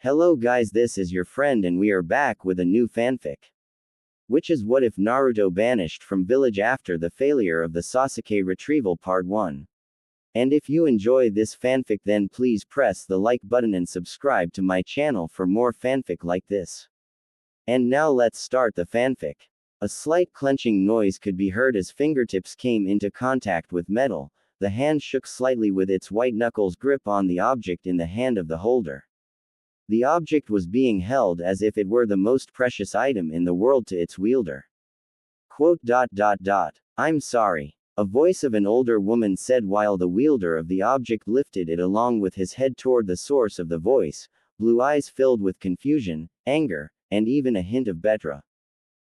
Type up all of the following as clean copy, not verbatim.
Hello guys, this is your friend and we are back with a new fanfic. Which is what if Naruto banished from village after the failure of the Sasuke retrieval part 1. And if you enjoy this fanfic then please press the like button and subscribe to my channel for more fanfic like this. And now let's start the fanfic. A slight clenching noise could be heard as fingertips came into contact with metal. The hand shook slightly with its white knuckles grip on the object in the hand of the holder. The object was being held as if it were the most precious item in the world to its wielder. I'm sorry. A voice of an older woman said while the wielder of the object lifted it along with his head toward the source of the voice, blue eyes filled with confusion, anger, and even a hint of betra.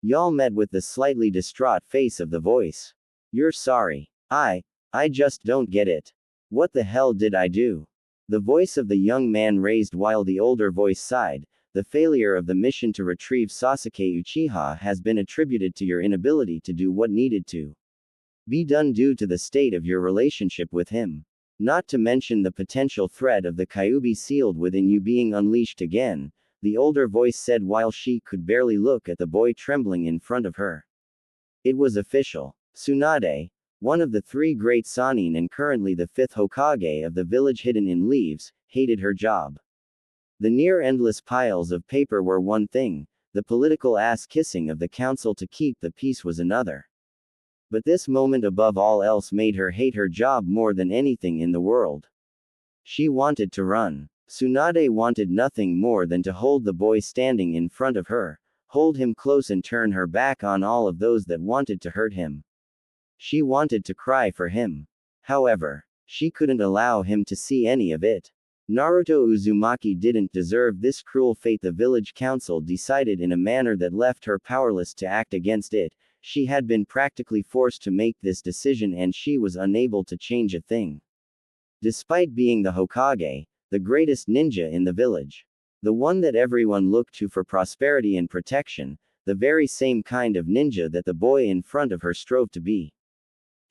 Y'all met with the slightly distraught face of the voice. You're sorry. I just don't get it. What the hell did I do? The voice of the young man raised while the older voice sighed. The failure of the mission to retrieve Sasuke Uchiha has been attributed to your inability to do what needed to be done due to the state of your relationship with him. Not to mention the potential threat of the Kyuubi sealed within you being unleashed again, the older voice said while she could barely look at the boy trembling in front of her. It was official. Tsunade, one of the 3 great Sannin and currently the 5th Hokage of the village hidden in leaves, hated her job. The near-endless piles of paper were one thing, the political ass-kissing of the council to keep the peace was another. But this moment above all else made her hate her job more than anything in the world. She wanted to run. Tsunade wanted nothing more than to hold the boy standing in front of her, hold him close and turn her back on all of those that wanted to hurt him. She wanted to cry for him. However, she couldn't allow him to see any of it. Naruto Uzumaki didn't deserve this cruel fate. The village council decided in a manner that left her powerless to act against it. She had been practically forced to make this decision and she was unable to change a thing. Despite being the Hokage, the greatest ninja in the village, the one that everyone looked to for prosperity and protection, the very same kind of ninja that the boy in front of her strove to be.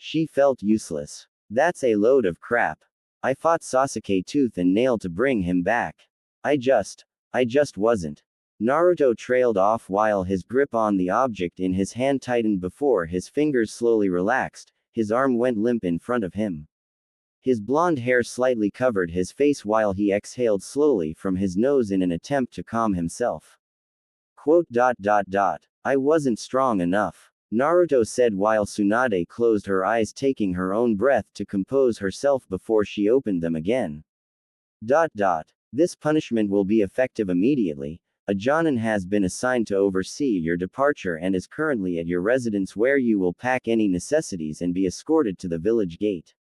She felt useless. That's a load of crap. I fought Sasuke tooth and nail to bring him back. I just wasn't. Naruto trailed off while his grip on the object in his hand tightened before his fingers slowly relaxed, his arm went limp in front of him. His blonde hair slightly covered his face while he exhaled slowly from his nose in an attempt to calm himself. I wasn't strong enough. Naruto said while Tsunade closed her eyes taking her own breath to compose herself before she opened them again. This punishment will be effective immediately. A Jonin has been assigned to oversee your departure and is currently at your residence where you will pack any necessities and be escorted to the village gate.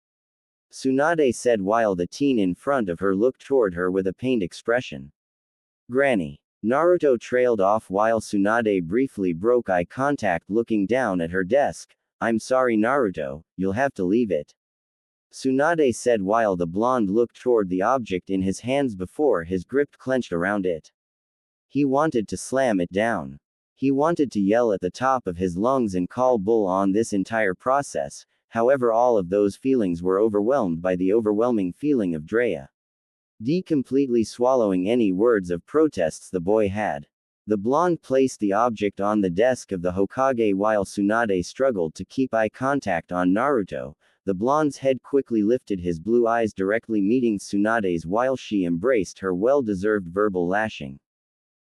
Tsunade said while the teen in front of her looked toward her with a pained expression. Granny. Naruto trailed off while Tsunade briefly broke eye contact looking down at her desk. I'm sorry Naruto, you'll have to leave it. Tsunade said while the blonde looked toward the object in his hands before his grip clenched around it. He wanted to slam it down. He wanted to yell at the top of his lungs and call bull on this entire process, however all of those feelings were overwhelmed by the overwhelming feeling of Drea. Completely swallowing any words of protests the boy had. The blonde placed the object on the desk of the Hokage while Tsunade struggled to keep eye contact on Naruto. The blonde's head quickly lifted, his blue eyes directly meeting Tsunade's while she embraced her well-deserved verbal lashing.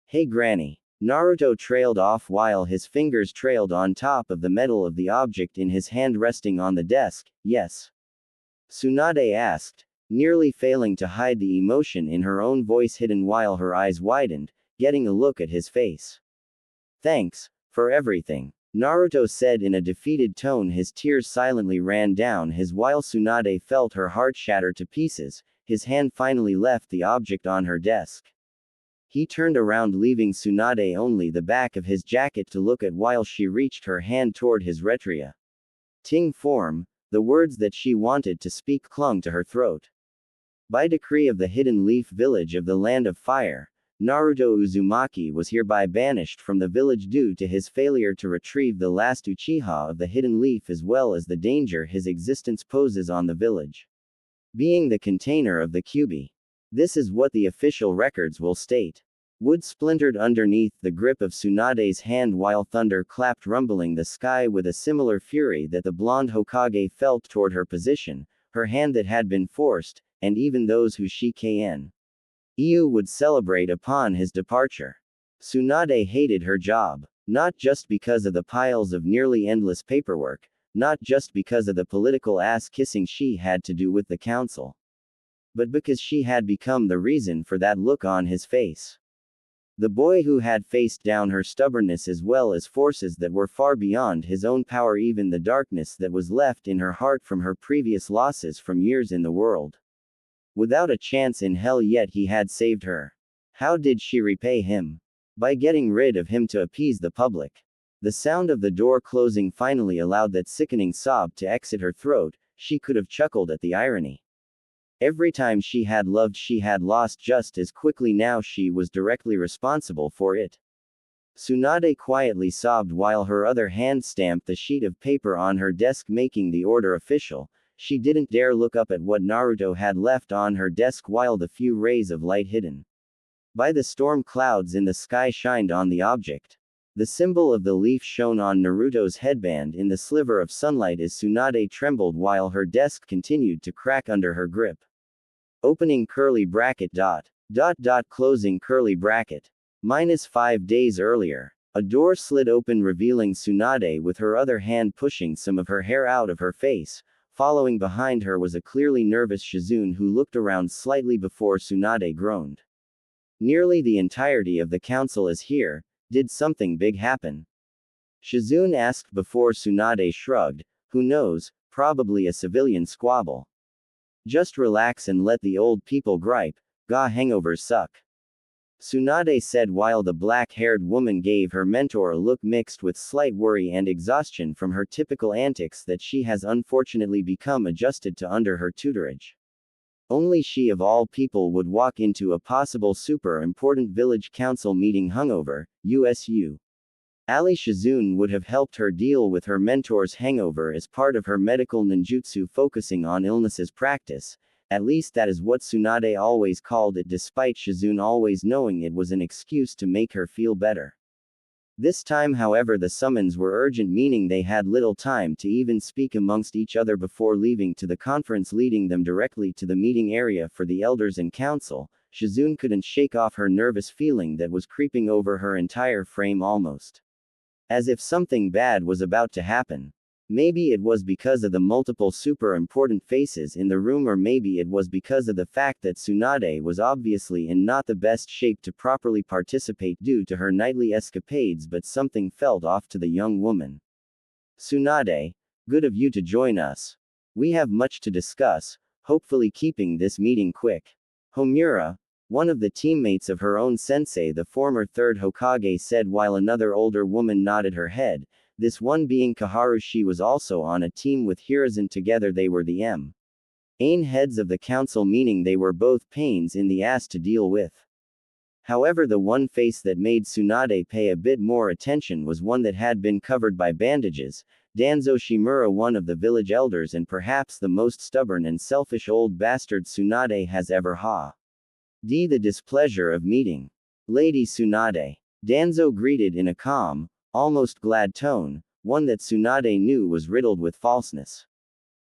Hey Granny. Naruto trailed off while his fingers trailed on top of the metal of the object in his hand resting on the desk. Yes? Tsunade asked, nearly failing to hide the emotion in her own voice hidden while her eyes widened, getting a look at his face. Thanks for everything. Naruto said in a defeated tone. His tears silently ran down his while Tsunade felt her heart shatter to pieces. His hand finally left the object on her desk. He turned around leaving Tsunade only the back of his jacket to look at while she reached her hand toward his retria. Ting form, the words that she wanted to speak clung to her throat. By decree of the Hidden Leaf Village of the Land of Fire, Naruto Uzumaki was hereby banished from the village due to his failure to retrieve the last Uchiha of the Hidden Leaf as well as the danger his existence poses on the village. Being the container of the Kyuubi. This is what the official records will state. Wood splintered underneath the grip of Tsunade's hand while thunder clapped, rumbling the sky with a similar fury that the blonde Hokage felt toward her position, her hand that had been forced, and even those who Shikn Iu would celebrate upon his departure. Tsunade hated her job. Not just because of the piles of nearly endless paperwork, not just because of the political ass-kissing she had to do with the council, but because she had become the reason for that look on his face. The boy who had faced down her stubbornness as well as forces that were far beyond his own power, even the darkness that was left in her heart from her previous losses from years in the world. Without a chance in hell, yet he had saved her. How did she repay him? By getting rid of him to appease the public. The sound of the door closing finally allowed that sickening sob to exit her throat. She could have chuckled at the irony. Every time she had loved, she had lost just as quickly. Now she was directly responsible for it. Tsunade quietly sobbed while her other hand stamped the sheet of paper on her desk, making the order official. She didn't dare look up at what Naruto had left on her desk while the few rays of light hidden by the storm clouds in the sky shined on the object. The symbol of the leaf shone on Naruto's headband in the sliver of sunlight as Tsunade trembled while her desk continued to crack under her grip. Opening curly bracket dot. Closing curly bracket. -5 days earlier. A door slid open, revealing Tsunade with her other hand pushing some of her hair out of her face. Following behind her was a clearly nervous Shizune who looked around slightly before Tsunade groaned. Nearly the entirety of the council is here. Did something big happen? Shizune asked before Tsunade shrugged. Who knows, probably a civilian squabble. Just relax and let the old people gripe. Ga hangovers suck. Tsunade said while the black-haired woman gave her mentor a look mixed with slight worry and exhaustion from her typical antics that she has unfortunately become adjusted to under her tutorage. Only she of all people would walk into a possible super important village council meeting hungover. USU. Ali Shizune would have helped her deal with her mentor's hangover as part of her medical ninjutsu focusing on illnesses practice. At least that is what Tsunade always called it, despite Shizune always knowing it was an excuse to make her feel better. This time, however, the summons were urgent, meaning they had little time to even speak amongst each other before leaving to the conference, leading them directly to the meeting area for the elders and council. Shizune couldn't shake off her nervous feeling that was creeping over her entire frame, almost as if something bad was about to happen. Maybe it was because of the multiple super important faces in the room, or maybe it was because of the fact that Tsunade was obviously in not the best shape to properly participate due to her nightly escapades, but something felt off to the young woman. Tsunade, good of you to join us. We have much to discuss, hopefully keeping this meeting quick. Homura, one of the teammates of her own sensei, the former third Hokage, said while another older woman nodded her head. This one being Kaharu. She was also on a team with Hiruzen. Together they were the main heads of the council, meaning they were both pains in the ass to deal with. However, the one face that made Tsunade pay a bit more attention was one that had been covered by bandages. Danzo Shimura, one of the village elders and perhaps the most stubborn and selfish old bastard Tsunade has ever had. The displeasure of meeting Lady Tsunade. Danzo greeted in a calm, almost glad tone, one that Tsunade knew was riddled with falseness.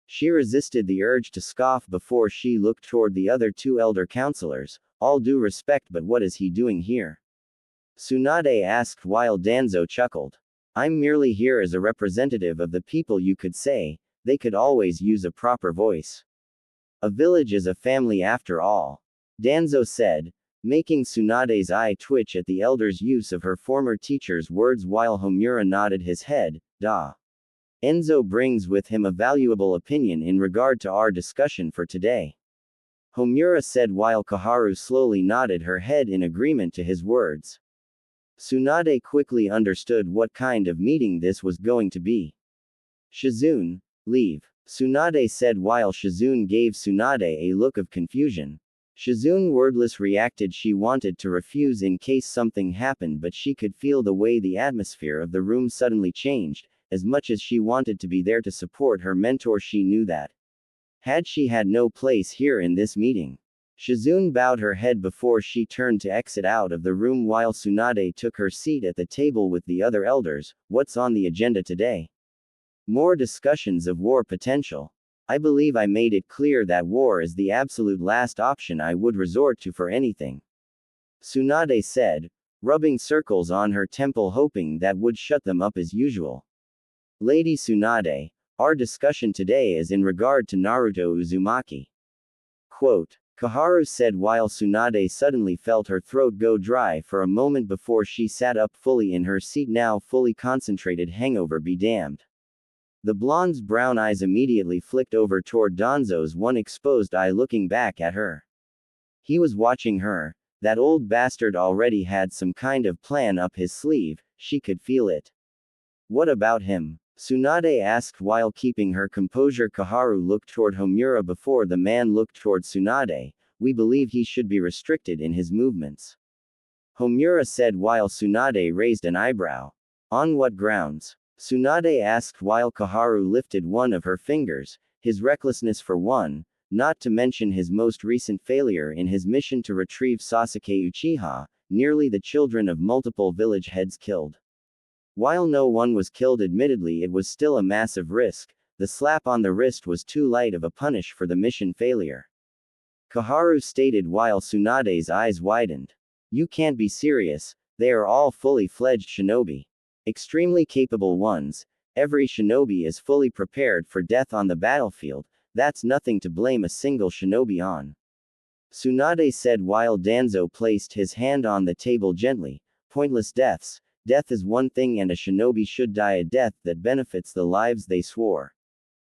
She resisted the urge to scoff before she looked toward the other two elder counselors. All due respect, but what is he doing here? Tsunade asked while Danzo chuckled. I'm merely here as a representative of the people, you could say. They could always use a proper voice. A village is a family after all. Danzo said, making Tsunade's eye twitch at the elder's use of her former teacher's words while Homura nodded his head. Enzo brings with him a valuable opinion in regard to our discussion for today. Homura said while Kaharu slowly nodded her head in agreement to his words. Tsunade quickly understood what kind of meeting this was going to be. Shizune, leave. Tsunade said while Shizune gave Tsunade a look of confusion. Shizune wordless reacted. She wanted to refuse in case something happened, but she could feel the way the atmosphere of the room suddenly changed. As much as she wanted to be there to support her mentor, she knew that had she had no place here in this meeting. Shizune bowed her head before she turned to exit out of the room while Tsunade took her seat at the table with the other elders. What's on the agenda today? More discussions of war potential. I believe I made it clear that war is the absolute last option I would resort to for anything. Tsunade said, rubbing circles on her temple hoping that would shut them up as usual. Lady Tsunade, our discussion today is in regard to Naruto Uzumaki. Quote, Kaharu said while Tsunade suddenly felt her throat go dry for a moment before she sat up fully in her seat, now fully concentrated. Hangover be damned. The blonde's brown eyes immediately flicked over toward Danzo's one exposed eye, looking back at her. He was watching her. That old bastard already had some kind of plan up his sleeve, she could feel it. What about him? Tsunade asked while keeping her composure. Kaharu looked toward Homura before the man looked toward Tsunade. We believe he should be restricted in his movements. Homura said while Tsunade raised an eyebrow. On what grounds? Tsunade asked while Kaharu lifted one of her fingers, his recklessness for one, not to mention his most recent failure in his mission to retrieve Sasuke Uchiha, nearly the children of multiple village heads killed. While no one was killed, admittedly it was still a massive risk. The slap on the wrist was too light of a punish for the mission failure. Kaharu stated while Tsunade's eyes widened. You can't be serious, they are all fully fledged shinobi. Extremely capable ones. Every shinobi is fully prepared for death on the battlefield. That's nothing to blame a single shinobi on. Tsunade said while Danzo placed his hand on the table gently. Pointless deaths. Death is one thing and a shinobi should die a death that benefits the lives they swore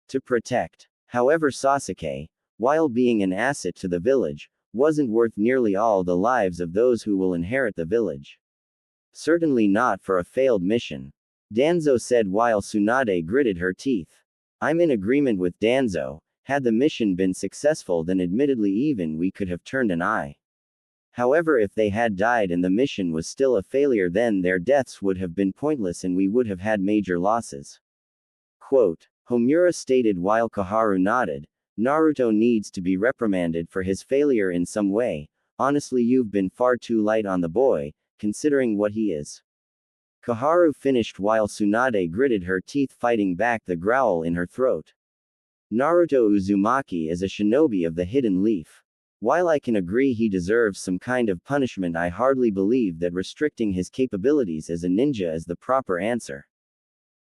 to protect. However, Sasuke, while being an asset to the village, wasn't worth nearly all the lives of those who will inherit the village. Certainly not for a failed mission. Danzo said while Tsunade gritted her teeth. I'm in agreement with Danzo. Had the mission been successful, then admittedly even we could have turned an eye. However, if they had died and the mission was still a failure, then their deaths would have been pointless and we would have had major losses. Quote, Homura stated while Kaharu nodded. Naruto needs to be reprimanded for his failure in some way. Honestly, you've been far too light on the boy, considering what he is. Kaharu finished while Tsunade gritted her teeth, fighting back the growl in her throat. Naruto Uzumaki is a shinobi of the hidden leaf. While I can agree he deserves some kind of punishment, I hardly believe that restricting his capabilities as a ninja is the proper answer.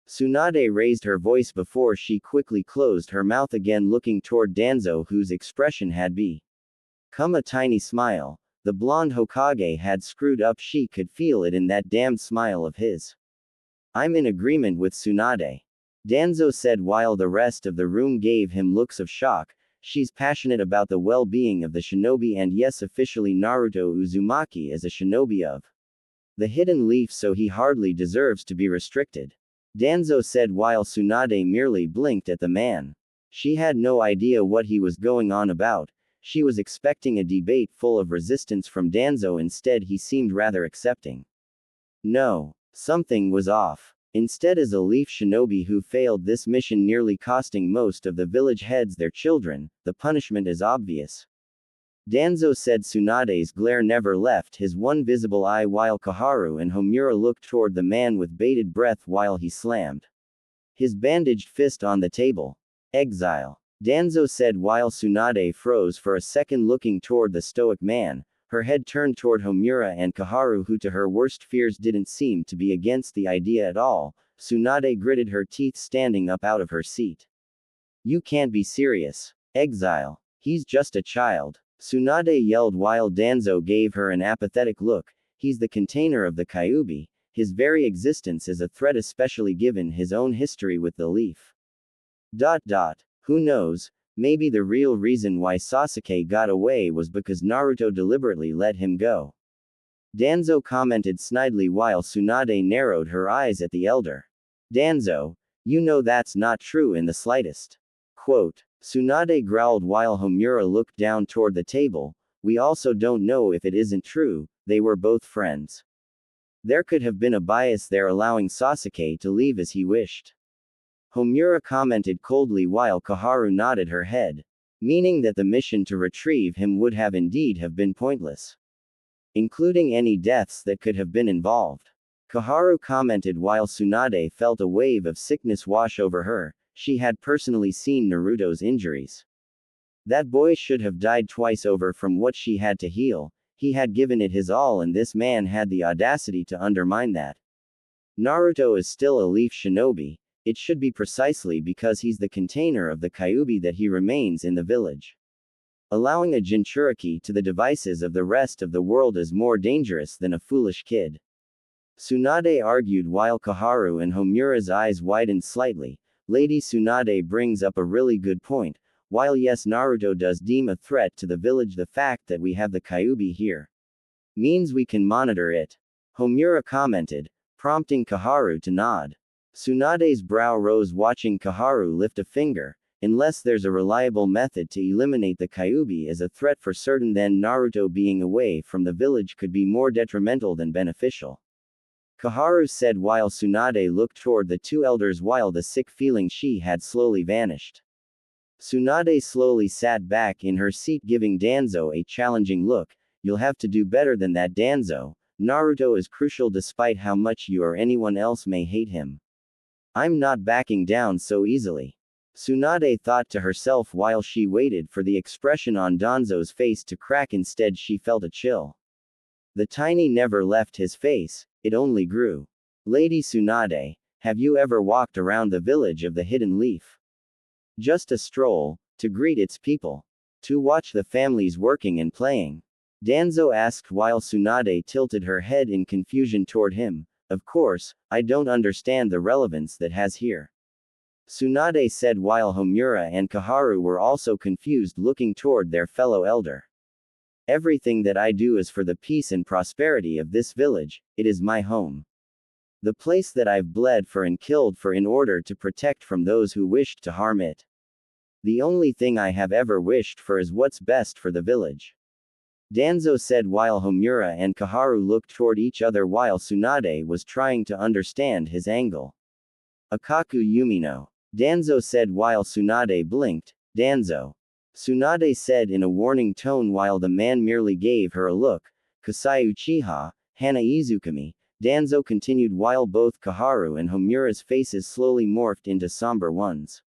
Tsunade raised her voice before she quickly closed her mouth again, looking toward Danzo, whose expression had become a tiny smile. The blonde Hokage had screwed up, she could feel it in that damned smile of his. I'm in agreement with Tsunade. Danzo said while the rest of the room gave him looks of shock. She's passionate about the well-being of the shinobi, and yes, officially Naruto Uzumaki is a shinobi of the hidden leaf, so he hardly deserves to be restricted. Danzo said while Tsunade merely blinked at the man. She had no idea what he was going on about. She was expecting a debate full of resistance from Danzo, instead he seemed rather accepting. No, something was off. Instead, as a leaf shinobi who failed this mission, nearly costing most of the village heads their children, the punishment is obvious. Danzo said. Tsunade's glare never left his one visible eye while Kaharu and Homura looked toward the man with bated breath while he slammed his bandaged fist on the table. Exile. Danzo said while Tsunade froze for a second, looking toward the stoic man. Her head turned toward Homura and Kaharu, who to her worst fears didn't seem to be against the idea at all. Tsunade gritted her teeth, standing up out of her seat. You can't be serious. Exile. He's just a child. Tsunade yelled while Danzo gave her an apathetic look. He's the container of the Kyuubi. His very existence is a threat, especially given his own history with the leaf. Who knows? Maybe the real reason why Sasuke got away was because Naruto deliberately let him go. Danzo commented snidely while Tsunade narrowed her eyes at the elder. Danzo, you know that's not true in the slightest. Quote. Tsunade growled while Homura looked down toward the table. We also don't know if it isn't true, they were both friends. There could have been a bias there, allowing Sasuke to leave as he wished. Homura commented coldly while Kaharu nodded her head. meaning that the mission to retrieve him would have indeed have been pointless, including any deaths that could have been involved. Koharu commented while Tsunade felt a wave of sickness wash over her. She had personally seen Naruto's injuries. That boy should have died twice over from what she had to heal. He had given it his all and this man had the audacity to undermine that. Naruto is still a leaf shinobi. It should be precisely because he's the container of the Kyuubi that he remains in the village. Allowing a Jinchuriki to the devices of the rest of the world is more dangerous than a foolish kid. Tsunade argued while Koharu and Homura's eyes widened slightly. Lady Tsunade brings up a really good point. While yes, Naruto does deem a threat to the village, the fact that we have the Kyuubi here means we can monitor it. Homura commented, prompting Koharu to nod. Tsunade's brow rose watching Koharu lift a finger. Unless there's a reliable method to eliminate the Kyuubi as a threat for certain, then Naruto being away from the village could be more detrimental than beneficial. Koharu said while Tsunade looked toward the two elders while the sick feeling she had slowly vanished. Tsunade slowly sat back in her seat giving Danzo a challenging look. You'll have to do better than that, Danzo. Naruto is crucial despite how much you or anyone else may hate him. I'm not backing down so easily. Tsunade thought to herself while she waited for the expression on Danzo's face to crack. Instead she felt a chill. The tiny never left his face, it only grew. Lady Tsunade, have you ever walked around the village of the Hidden Leaf? Just a stroll, to greet its people. To watch the families working and playing? Danzo asked while Tsunade tilted her head in confusion toward him. Of course, I don't understand the relevance that has here. Tsunade said while Homura and Koharu were also confused looking toward their fellow elder. Everything that I do is for the peace and prosperity of this village, it is my home. The place that I've bled for and killed for in order to protect from those who wished to harm it. The only thing I have ever wished for is what's best for the village. Danzo said while Homura and Koharu looked toward each other while Tsunade was trying to understand his angle. Akaku Yumino. Danzo said while Tsunade blinked. Danzo. Tsunade said in a warning tone while the man merely gave her a look. Kasai Uchiha, Hana Izukami. Danzo continued while both Koharu and Homura's faces slowly morphed into somber ones.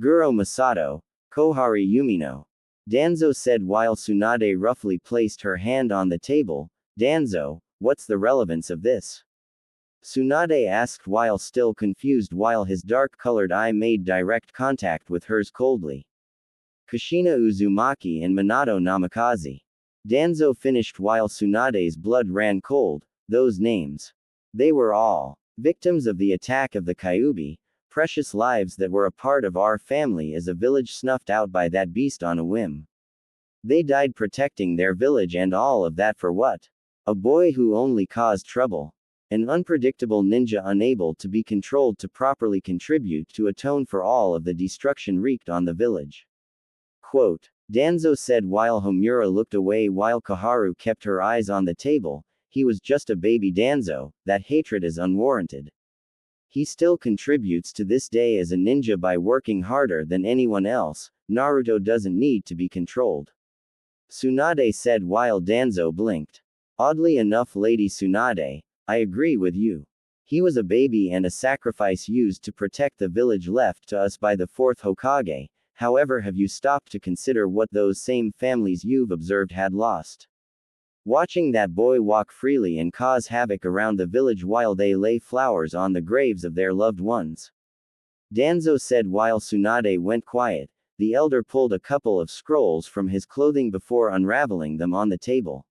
Guro Masato, Kohari Yumino. Danzo said while Tsunade roughly placed her hand on the table. Danzo, what's the relevance of this? Tsunade asked while still confused while his dark-colored eye made direct contact with hers coldly. Kushina Uzumaki and Minato Namikaze. Danzo finished while Tsunade's blood ran cold. Those names. They were all victims of the attack of the Kyuubi, precious lives that were a part of our family as a village snuffed out by that beast on a whim. They died protecting their village and all of that for what? A boy who only caused trouble. An unpredictable ninja unable to be controlled to properly contribute to atone for all of the destruction wreaked on the village. Quote. Danzo said while Homura looked away while Koharu kept her eyes on the table. He was just a baby Danzo, that hatred is unwarranted. He still contributes to this day as a ninja by working harder than anyone else. Naruto doesn't need to be controlled. Tsunade said while Danzo blinked. Oddly enough, Lady Tsunade, I agree with you. He was a baby and a sacrifice used to protect the village left to us by the fourth Hokage. However, have you stopped to consider what those same families you've observed had lost? Watching that boy walk freely and cause havoc around the village while they lay flowers on the graves of their loved ones. Danzo said while Tsunade went quiet. The elder pulled a couple of scrolls from his clothing before unraveling them on the table.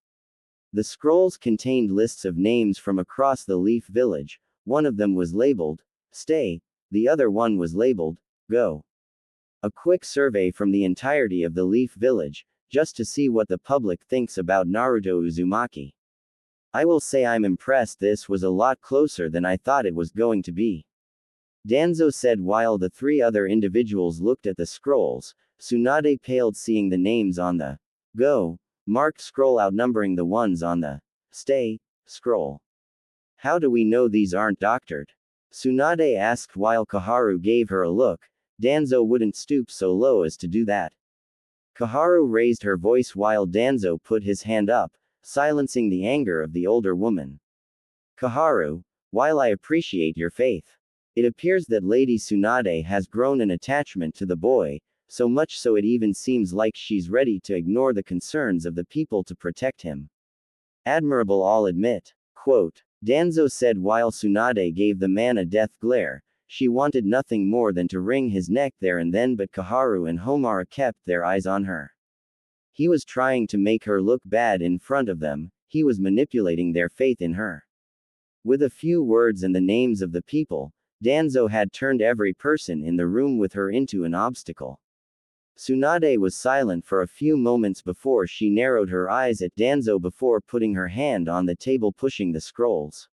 The scrolls contained lists of names from across the Leaf Village. One of them was labeled, Stay, the other one was labeled, Go. A quick survey from the entirety of the Leaf Village, just to see what the public thinks about Naruto Uzumaki. I will say I'm impressed. This was a lot closer than I thought it was going to be. Danzo said while the three other individuals looked at the scrolls. Tsunade paled seeing the names on the Go marked scroll outnumbering the ones on the Stay scroll. How do we know these aren't doctored? Tsunade asked while Koharu gave her a look. Danzo wouldn't stoop so low as to do that. Kaharu raised her voice while Danzo put his hand up, silencing the anger of the older woman. Kaharu, while I appreciate your faith, it appears that Lady Tsunade has grown an attachment to the boy, so much so it even seems like she's ready to ignore the concerns of the people to protect him. Admirable, I'll admit. Quote, Danzo said while Tsunade gave the man a death glare. She wanted nothing more than to wring his neck there and then, but Kaharu and Homura kept their eyes on her. He was trying to make her look bad in front of them, he was manipulating their faith in her. With a few words and the names of the people, Danzo had turned every person in the room with her into an obstacle. Tsunade was silent for a few moments before she narrowed her eyes at Danzo before putting her hand on the table pushing the scrolls.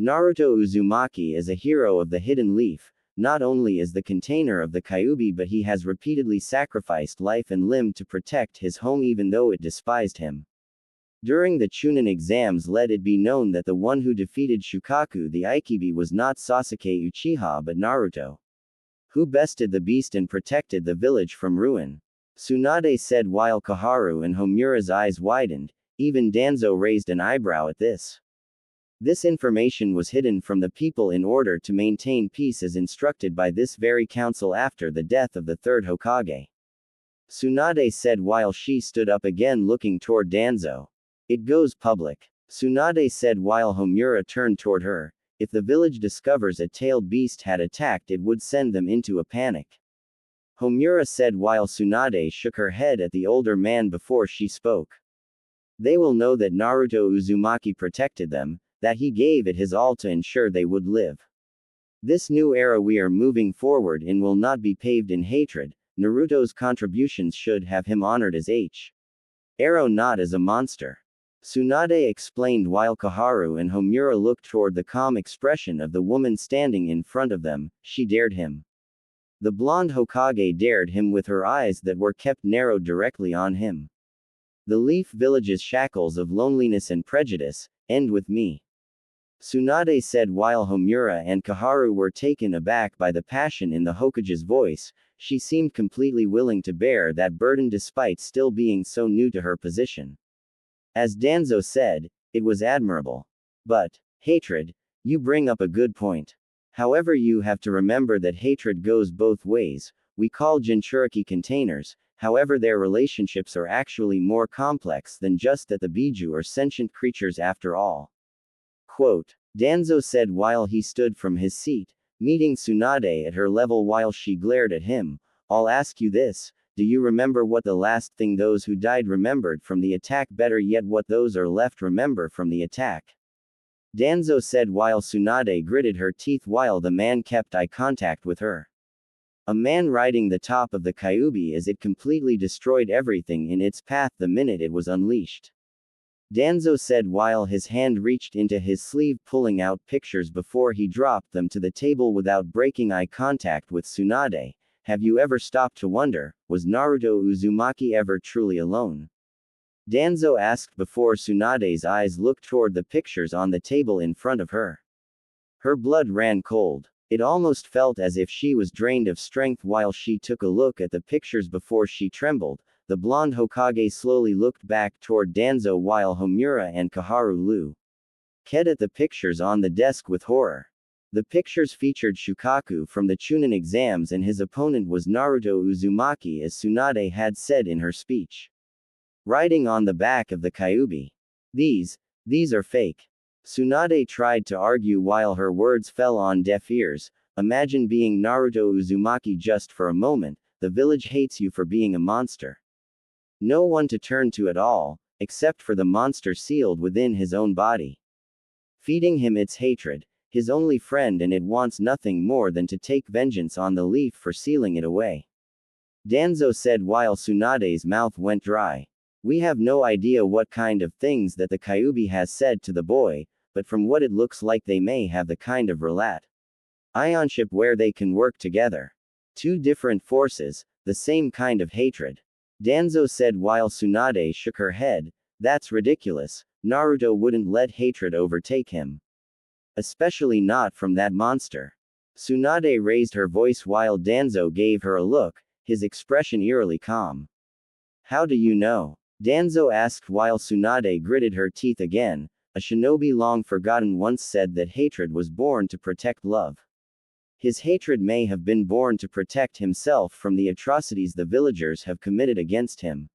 Naruto Uzumaki is a hero of the Hidden Leaf, not only is the container of the Kyuubi but he has repeatedly sacrificed life and limb to protect his home even though it despised him. During the Chunin exams let it be known that the one who defeated Shukaku the Ikibi was not Sasuke Uchiha but Naruto, who bested the beast and protected the village from ruin. Tsunade said while Kaharu and Homura's eyes widened, even Danzo raised an eyebrow at this. This information was hidden from the people in order to maintain peace as instructed by this very council after the death of the third Hokage. Tsunade said while she stood up again looking toward Danzo. It goes public. Tsunade said while Homura turned toward her. If the village discovers a tailed beast had attacked it would send them into a panic. Homura said while Tsunade shook her head at the older man before she spoke. They will know that Naruto Uzumaki protected them, that he gave it his all to ensure they would live. This new era we are moving forward in will not be paved in hatred. Naruto's contributions should have him honored as Arrow, not as a monster. Tsunade explained while Kaharu and Homura looked toward the calm expression of the woman standing in front of them. She dared him. The blonde Hokage dared him with her eyes that were kept narrowed directly on him. The Leaf Village's shackles of loneliness and prejudice end with me. Tsunade said while Homura and Kaharu were taken aback by the passion in the Hokage's voice. She seemed completely willing to bear that burden despite still being so new to her position. As Danzo said, it was admirable. But, hatred, you bring up a good point. However, you have to remember that hatred goes both ways. We call Jinchuriki containers, however their relationships are actually more complex than just that the Biju are sentient creatures after all. Quote, Danzo said while he stood from his seat, meeting Tsunade at her level while she glared at him. I'll ask you this, do you remember what the last thing those who died remembered from the attack, better yet what those are left remember from the attack? Danzo said while Tsunade gritted her teeth while the man kept eye contact with her. A man riding the top of the Kyuubi as it completely destroyed everything in its path the minute it was unleashed. Danzo said while his hand reached into his sleeve pulling out pictures before he dropped them to the table without breaking eye contact with Tsunade. Have you ever stopped to wonder, was Naruto Uzumaki ever truly alone? Danzo asked before Tsunade's eyes looked toward the pictures on the table in front of her. Her blood ran cold. It almost felt as if she was drained of strength while she took a look at the pictures before she trembled. The blonde Hokage slowly looked back toward Danzo while Homura and Kaharu looked at the pictures on the desk with horror. The pictures featured Shukaku from the Chunin exams and his opponent was Naruto Uzumaki as Tsunade had said in her speech. Riding on the back of the Kyuubi. These are fake. Tsunade tried to argue while her words fell on deaf ears. Imagine being Naruto Uzumaki just for a moment, the village hates you for being a monster. No one to turn to at all, except for the monster sealed within his own body. Feeding him its hatred, his only friend, and it wants nothing more than to take vengeance on the leaf for sealing it away. Danzo said while Tsunade's mouth went dry. We have no idea what kind of things that the Kyuubi has said to the boy, but from what it looks like they may have the kind of relationship where they can work together. Two different forces, the same kind of hatred. Danzo said while Tsunade shook her head, that's ridiculous, Naruto wouldn't let hatred overtake him. Especially not from that monster. Tsunade raised her voice while Danzo gave her a look, his expression eerily calm. How do you know? Danzo asked while Tsunade gritted her teeth again. A shinobi long forgotten once said that hatred was born to protect love. His hatred may have been born to protect himself from the atrocities the villagers have committed against him.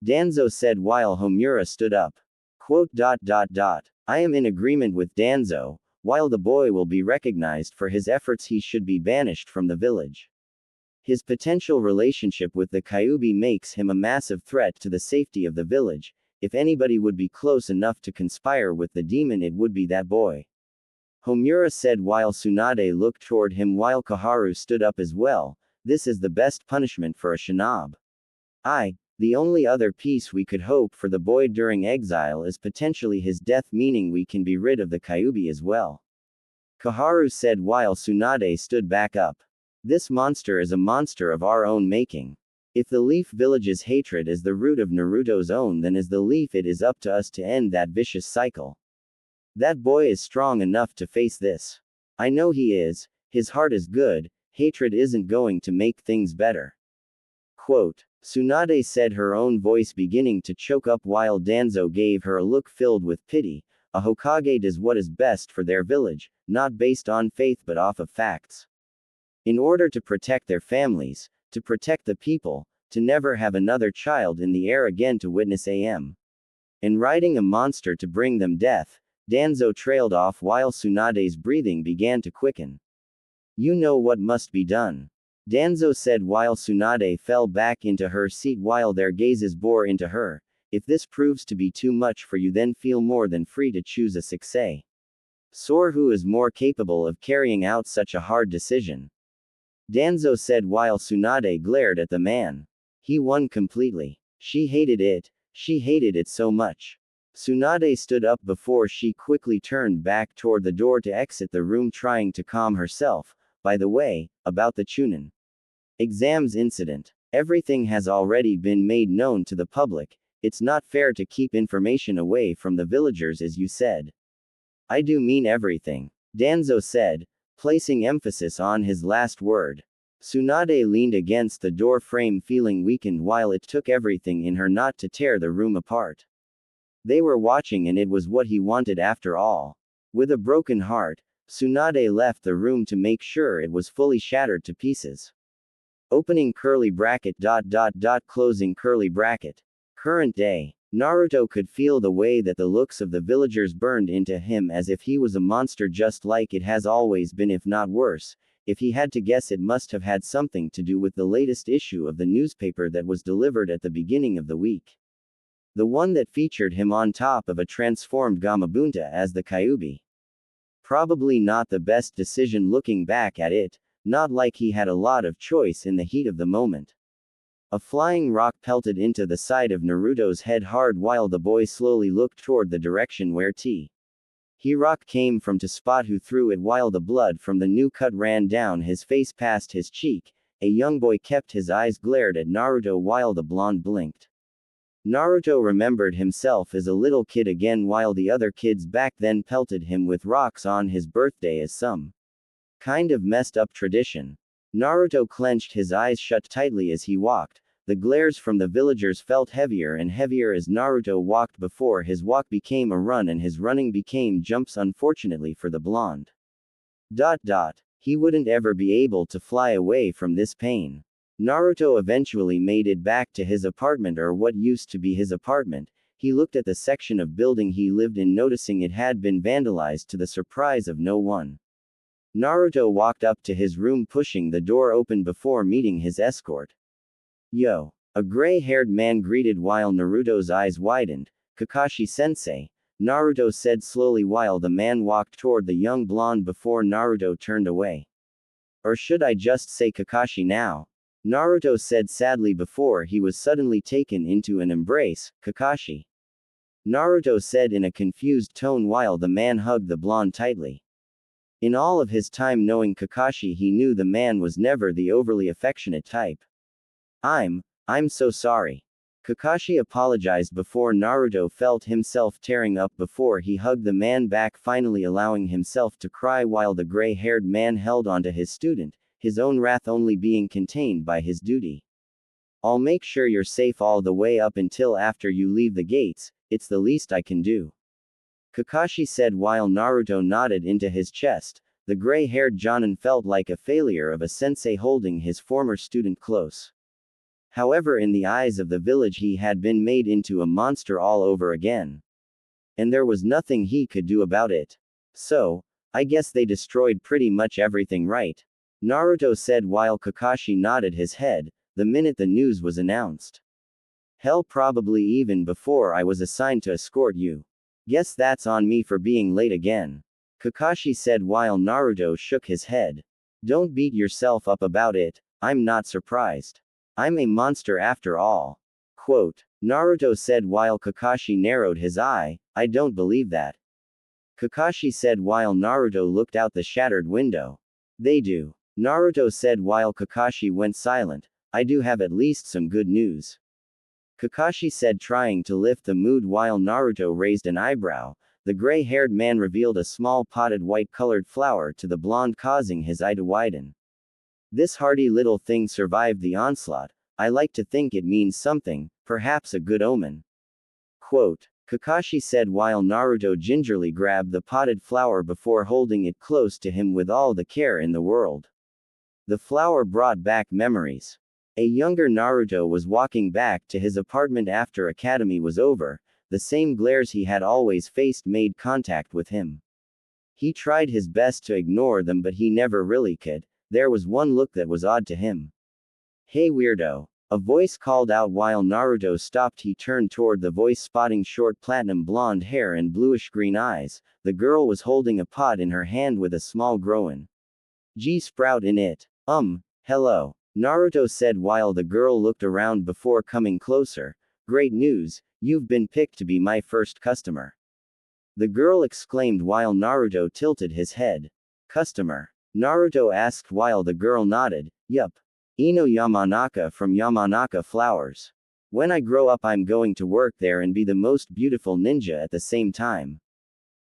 Danzo said while Homura stood up. Quote. I am in agreement with Danzo. While the boy will be recognized for his efforts, he should be banished from the village. His potential relationship with the Kyuubi makes him a massive threat to the safety of the village. If anybody would be close enough to conspire with the demon, it would be that boy. Homura said while Tsunade looked toward him while Koharu stood up as well. This is the best punishment for a shinob. The only other peace we could hope for the boy during exile is potentially his death, meaning we can be rid of the Kyuubi as well. Koharu said while Tsunade stood back up. This monster is a monster of our own making. If the Leaf Village's hatred is the root of Naruto's own, then as the Leaf it is up to us to end that vicious cycle. That boy is strong enough to face this. I know he is, his heart is good, hatred isn't going to make things better. Quote. Tsunade said, her own voice beginning to choke up while Danzo gave her a look filled with pity. A Hokage does what is best for their village, not based on faith but off of facts. In order to protect their families, to protect the people, to never have another child in the air again to witness and riding a monster to bring them death. Danzo trailed off while Tsunade's breathing began to quicken. You know what must be done. Danzo said while Tsunade fell back into her seat while their gazes bore into her. If this proves to be too much for you, then feel more than free to choose a successor. Who is more capable of carrying out such a hard decision? Danzo said while Tsunade glared at the man. He won completely. She hated it so much. Tsunade stood up before she quickly turned back toward the door to exit the room, trying to calm herself. By the way, about the Chunin exams incident. Everything has already been made known to the public. It's not fair to keep information away from the villagers, as you said. I do mean everything, Danzo said, placing emphasis on his last word. Tsunade leaned against the door frame, feeling weakened while it took everything in her not to tear the room apart. They were watching, and it was what he wanted after all. With a broken heart, Tsunade left the room to make sure it was fully shattered to pieces. Opening curly bracket. Closing curly bracket. Current day. Naruto could feel the way that the looks of the villagers burned into him, as if he was a monster just like it has always been, if not worse. If he had to guess, it must have had something to do with the latest issue of the newspaper that was delivered at the beginning of the week. The one that featured him on top of a transformed Gamabunta as the Kyuubi. Probably not the best decision looking back at it, not like he had a lot of choice in the heat of the moment. A flying rock pelted into the side of Naruto's head hard while the boy slowly looked toward the direction where rock came from to spot who threw it while the blood from the new cut ran down his face past his cheek. A young boy kept his eyes glared at Naruto while the blonde blinked. Naruto remembered himself as a little kid again while the other kids back then pelted him with rocks on his birthday as some kind of messed up tradition. Naruto clenched his eyes shut tightly as he walked. The glares from the villagers felt heavier and heavier as Naruto walked before his walk became a run and his running became jumps, unfortunately for the blonde. He wouldn't ever be able to fly away from this pain. Naruto eventually made it back to his apartment, or what used to be his apartment. He looked at the section of building he lived in, noticing it had been vandalized to the surprise of no one. Naruto walked up to his room, pushing the door open before meeting his escort. Yo! A gray-haired man greeted while Naruto's eyes widened. Kakashi-sensei, Naruto said slowly while the man walked toward the young blonde before Naruto turned away. Or should I just say Kakashi now? Naruto said sadly before he was suddenly taken into an embrace. Kakashi, Naruto said in a confused tone while the man hugged the blonde tightly. In all of his time knowing Kakashi, he knew the man was never the overly affectionate type. I'm so sorry. Kakashi apologized before Naruto felt himself tearing up before he hugged the man back, finally allowing himself to cry while the gray-haired man held onto his student, his own wrath only being contained by his duty. I'll make sure you're safe all the way up until after you leave the gates, it's the least I can do. Kakashi said while Naruto nodded into his chest. The gray-haired Jonin felt like a failure of a sensei holding his former student close. However, in the eyes of the village he had been made into a monster all over again. And there was nothing he could do about it. So, I guess they destroyed pretty much everything, right? Naruto said while Kakashi nodded his head, the minute the news was announced. Hell, probably even before I was assigned to escort you. Guess that's on me for being late again. Kakashi said while Naruto shook his head. Don't beat yourself up about it, I'm not surprised. I'm a monster after all. Quote. Naruto said while Kakashi narrowed his eye, I don't believe that. Kakashi said while Naruto looked out the shattered window. They do. Naruto said while Kakashi went silent, I do have at least some good news. Kakashi said trying to lift the mood while Naruto raised an eyebrow. The gray-haired man revealed a small potted white-colored flower to the blonde, causing his eye to widen. This hardy little thing survived the onslaught. I like to think it means something, perhaps a good omen. Quote. Kakashi said while Naruto gingerly grabbed the potted flower before holding it close to him with all the care in the world. The flower brought back memories. A younger Naruto was walking back to his apartment after academy was over. The same glares he had always faced made contact with him. He tried his best to ignore them, but he never really could. There was one look that was odd to him. Hey weirdo. A voice called out while Naruto stopped. He turned toward the voice, spotting short platinum blonde hair and bluish-green eyes. The girl was holding a pot in her hand with a small grown G-sprout in it. Hello. Naruto said while the girl looked around before coming closer. Great news, you've been picked to be my first customer. The girl exclaimed while Naruto tilted his head. Customer? Naruto asked while the girl nodded. Yup. Ino Yamanaka from Yamanaka Flowers. When I grow up I'm going to work there and be the most beautiful ninja at the same time.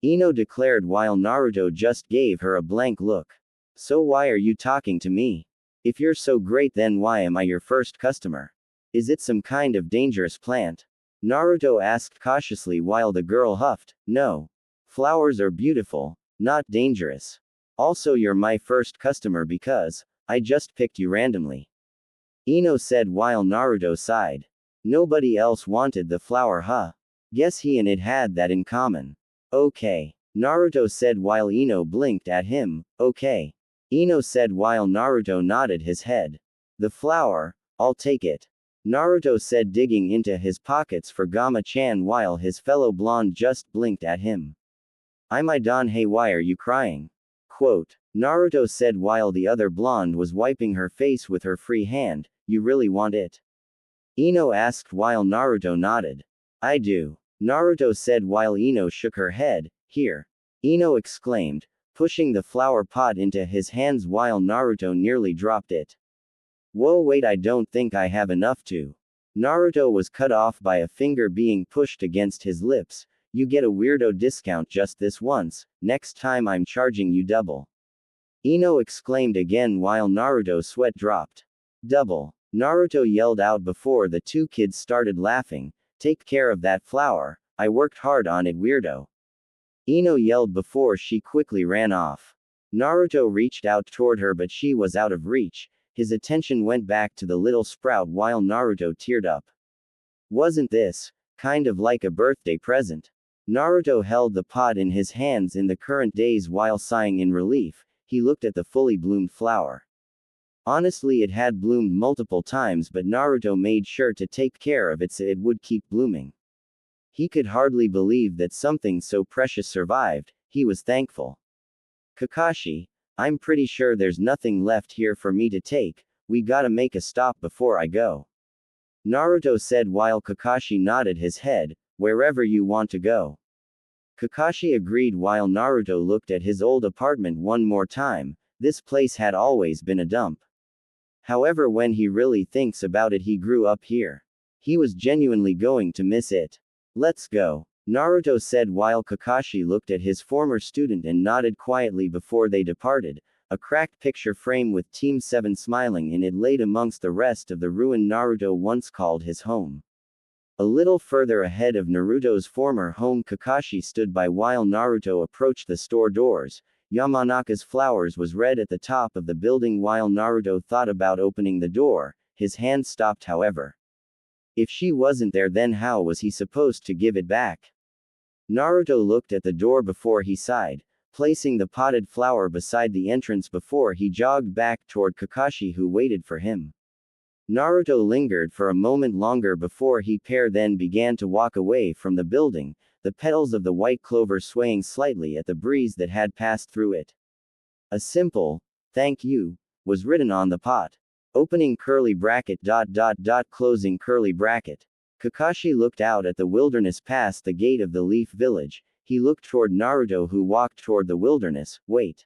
Ino declared while Naruto just gave her a blank look. So why are you talking to me? If you're so great then why am I your first customer? Is it some kind of dangerous plant? Naruto asked cautiously while the girl huffed. No. Flowers are beautiful, not dangerous. Also you're my first customer because I just picked you randomly. Ino said while Naruto sighed. Nobody else wanted the flower, huh? Guess he and it had that in common. Okay. Naruto said while Ino blinked at him. Okay. Ino said while Naruto nodded his head. The flower, I'll take it. Naruto said digging into his pockets for Gama-chan while his fellow blonde just blinked at him. I'm Idan, hey why are you crying? Quote. Naruto said while the other blonde was wiping her face with her free hand, you really want it? Ino asked while Naruto nodded. I do. Naruto said while Ino shook her head. Here. Ino exclaimed, pushing the flower pot into his hands while Naruto nearly dropped it. Whoa wait, I don't think I have enough to. Naruto was cut off by a finger being pushed against his lips. You get a weirdo discount just this once, next time I'm charging you double. Ino exclaimed again while Naruto's sweat dropped. Double. Naruto yelled out before the two kids started laughing. Take care of that flower, I worked hard on it weirdo. Ino yelled before she quickly ran off. Naruto reached out toward her but she was out of reach. His attention went back to the little sprout while Naruto teared up. Wasn't this kind of like a birthday present? Naruto held the pot in his hands in the current daze while sighing in relief. He looked at the fully bloomed flower. Honestly, it had bloomed multiple times, but Naruto made sure to take care of it so it would keep blooming. He could hardly believe that something so precious survived. He was thankful. Kakashi, I'm pretty sure there's nothing left here for me to take. We gotta make a stop before I go. Naruto said while Kakashi nodded his head. Wherever you want to go. Kakashi agreed while Naruto looked at his old apartment one more time. This place had always been a dump. However, when he really thinks about it, he grew up here. He was genuinely going to miss it. Let's go. Naruto said while Kakashi looked at his former student and nodded quietly before they departed. A cracked picture frame with Team 7 smiling in it laid amongst the rest of the ruin Naruto once called his home. A little further ahead of Naruto's former home, Kakashi stood by while Naruto approached the store doors. Yamanaka's flowers was red at the top of the building while Naruto thought about opening the door. His hand stopped, however. If she wasn't there, then how was he supposed to give it back? Naruto looked at the door before he sighed, placing the potted flower beside the entrance before he jogged back toward Kakashi, who waited for him. Naruto lingered for a moment longer before he then began to walk away from the building, the petals of the white clover swaying slightly at the breeze that had passed through it. A simple, "Thank you," was written on the pot. Opening curly bracket closing curly bracket. Kakashi looked out at the wilderness past the gate of the Leaf Village. He looked toward Naruto, who walked toward the wilderness. "Wait,"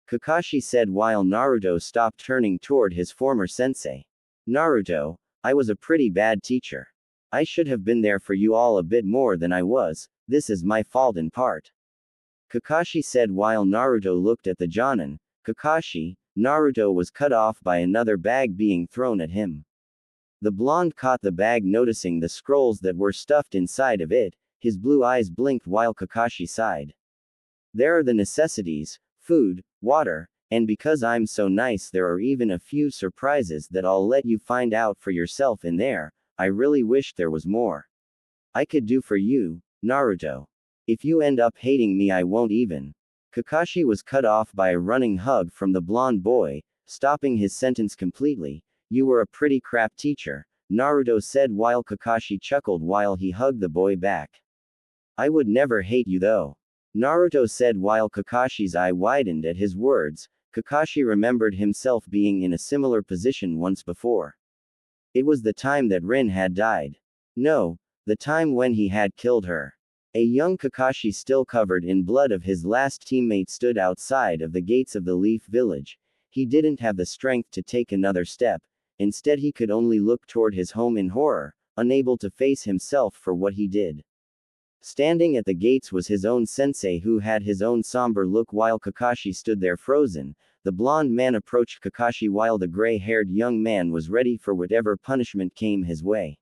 Kakashi said while Naruto stopped, turning toward his former sensei. "Naruto, I was a pretty bad teacher. I should have been there for you all a bit more than I was. This is my fault in part," Kakashi said while Naruto looked at the Jonin. "Kakashi," Naruto was cut off by another bag being thrown at him. The blonde caught the bag, noticing the scrolls that were stuffed inside of it. His blue eyes blinked while Kakashi sighed. "There are the necessities, food, water, and because I'm so nice, there are even a few surprises that I'll let you find out for yourself in there. I really wish there was more I could do for you, Naruto. If you end up hating me, I won't even." Kakashi was cut off by a running hug from the blonde boy, stopping his sentence completely. "You were a pretty crap teacher," Naruto said while Kakashi chuckled while he hugged the boy back. "I would never hate you though," Naruto said while Kakashi's eye widened at his words. Kakashi remembered himself being in a similar position once before. It was the time that Rin had died. No, the time when he had killed her. A young Kakashi, still covered in blood of his last teammate, stood outside of the gates of the Leaf Village. He didn't have the strength to take another step. Instead, he could only look toward his home in horror, unable to face himself for what he did. Standing at the gates was his own sensei, who had his own somber look while Kakashi stood there frozen. The blonde man approached Kakashi while the gray-haired young man was ready for whatever punishment came his way.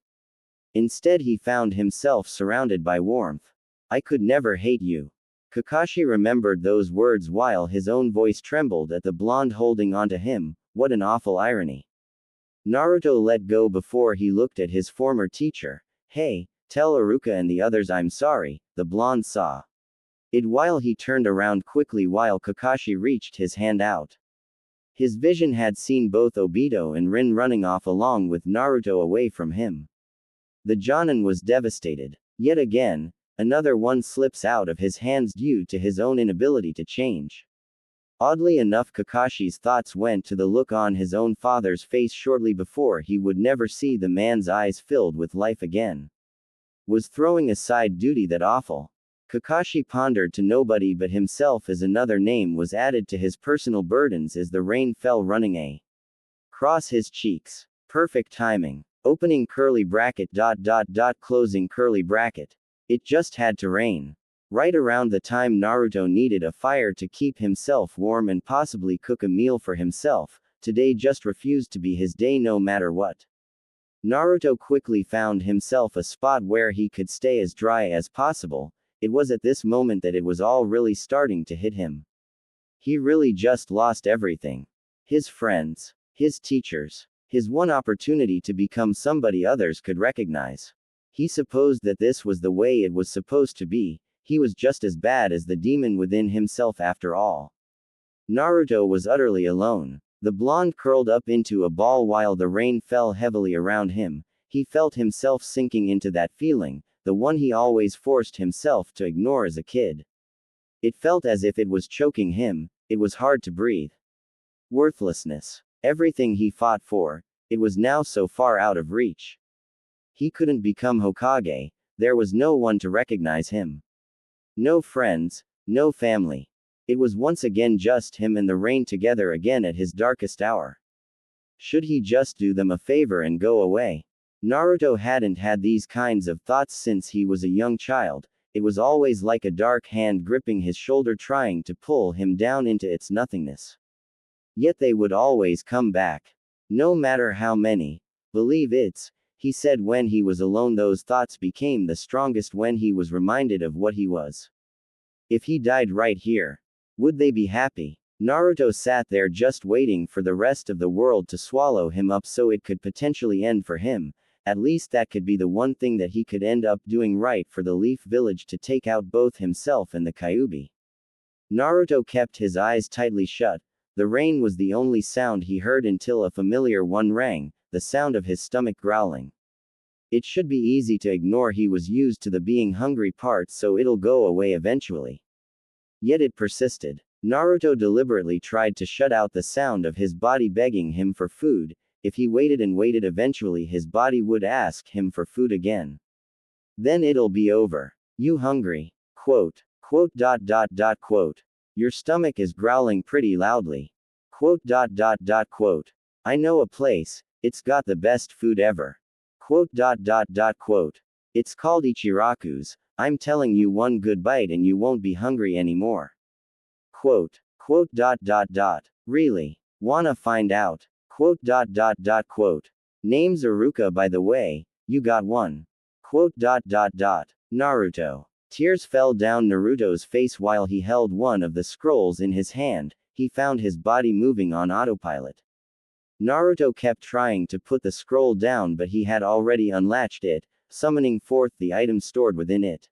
Instead, he found himself surrounded by warmth. "I could never hate you." Kakashi remembered those words while his own voice trembled at the blonde holding onto him. What an awful irony. Naruto let go before he looked at his former teacher. "Hey, tell Iruka and the others I'm sorry," the blonde saw it while he turned around quickly while Kakashi reached his hand out. His vision had seen both Obito and Rin running off along with Naruto away from him. The Jonin was devastated. Yet again, another one slips out of his hands due to his own inability to change. Oddly enough, Kakashi's thoughts went to the look on his own father's face shortly before he would never see the man's eyes filled with life again. Was throwing aside duty that awful? Kakashi pondered to nobody but himself as another name was added to his personal burdens as the rain fell running across his cheeks. Perfect timing. Opening curly bracket closing curly bracket. It just had to rain. Right around the time Naruto needed a fire to keep himself warm and possibly cook a meal for himself, today just refused to be his day no matter what. Naruto quickly found himself a spot where he could stay as dry as possible. It was at this moment that it was all really starting to hit him. He really just lost everything. His friends, his teachers, his one opportunity to become somebody others could recognize. He supposed that this was the way it was supposed to be. He was just as bad as the demon within himself after all. Naruto was utterly alone. The blonde curled up into a ball while the rain fell heavily around him. He felt himself sinking into that feeling, the one he always forced himself to ignore as a kid. It felt as if it was choking him. It was hard to breathe. Worthlessness. Everything he fought for, it was now so far out of reach. He couldn't become Hokage. There was no one to recognize him. No friends, no family. It was once again just him and the rain together again at his darkest hour. Should he just do them a favor and go away? Naruto hadn't had these kinds of thoughts since he was a young child. It was always like a dark hand gripping his shoulder trying to pull him down into its nothingness. Yet they would always come back. No matter how many. Believe it's, he said when he was alone. Those thoughts became the strongest when he was reminded of what he was. If he died right here, would they be happy? Naruto sat there just waiting for the rest of the world to swallow him up so it could potentially end for him. At least that could be the one thing that he could end up doing right for the Leaf Village, to take out both himself and the Kyuubi. Naruto kept his eyes tightly shut. The rain was the only sound he heard until a familiar one rang, the sound of his stomach growling. It should be easy to ignore. He was used to the being hungry part, so it'll go away eventually. Yet it persisted. Naruto deliberately tried to shut out the sound of his body begging him for food. If he waited and waited, eventually his body would ask him for food again. Then it'll be over. You hungry? Quote. Quote. Quote. Your stomach is growling pretty loudly. Quote. Quote. I know a place, it's got the best food ever. Quote. Quote. It's called Ichiraku's. I'm telling you, one good bite and you won't be hungry anymore. Quote. Quote. Really? Wanna find out? Quote. Quote. Name's Iruka, by the way, you got one. Quote. Naruto. Tears fell down Naruto's face while he held one of the scrolls in his hand. He found his body moving on autopilot. Naruto kept trying to put the scroll down, but he had already unlatched it, summoning forth the item stored within it.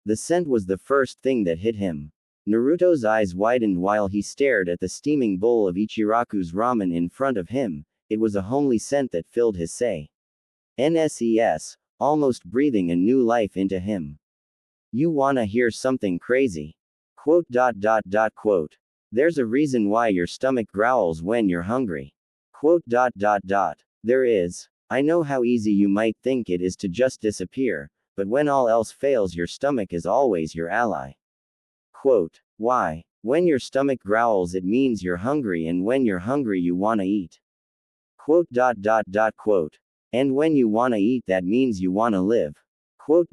The scent was the first thing that hit him. Naruto's eyes widened while he stared at the steaming bowl of Ichiraku's ramen in front of him. It was a homely scent that filled his NSES, almost breathing a new life into him. You wanna hear something crazy? Quote. Quote. There's a reason why your stomach growls when you're hungry. Quote. There is. I know how easy you might think it is to just disappear, but when all else fails, your stomach is always your ally. Quote. Why? When your stomach growls, it means you're hungry, and when you're hungry, you wanna eat. Quote. Quote. And when you wanna eat, that means you wanna live. Quote.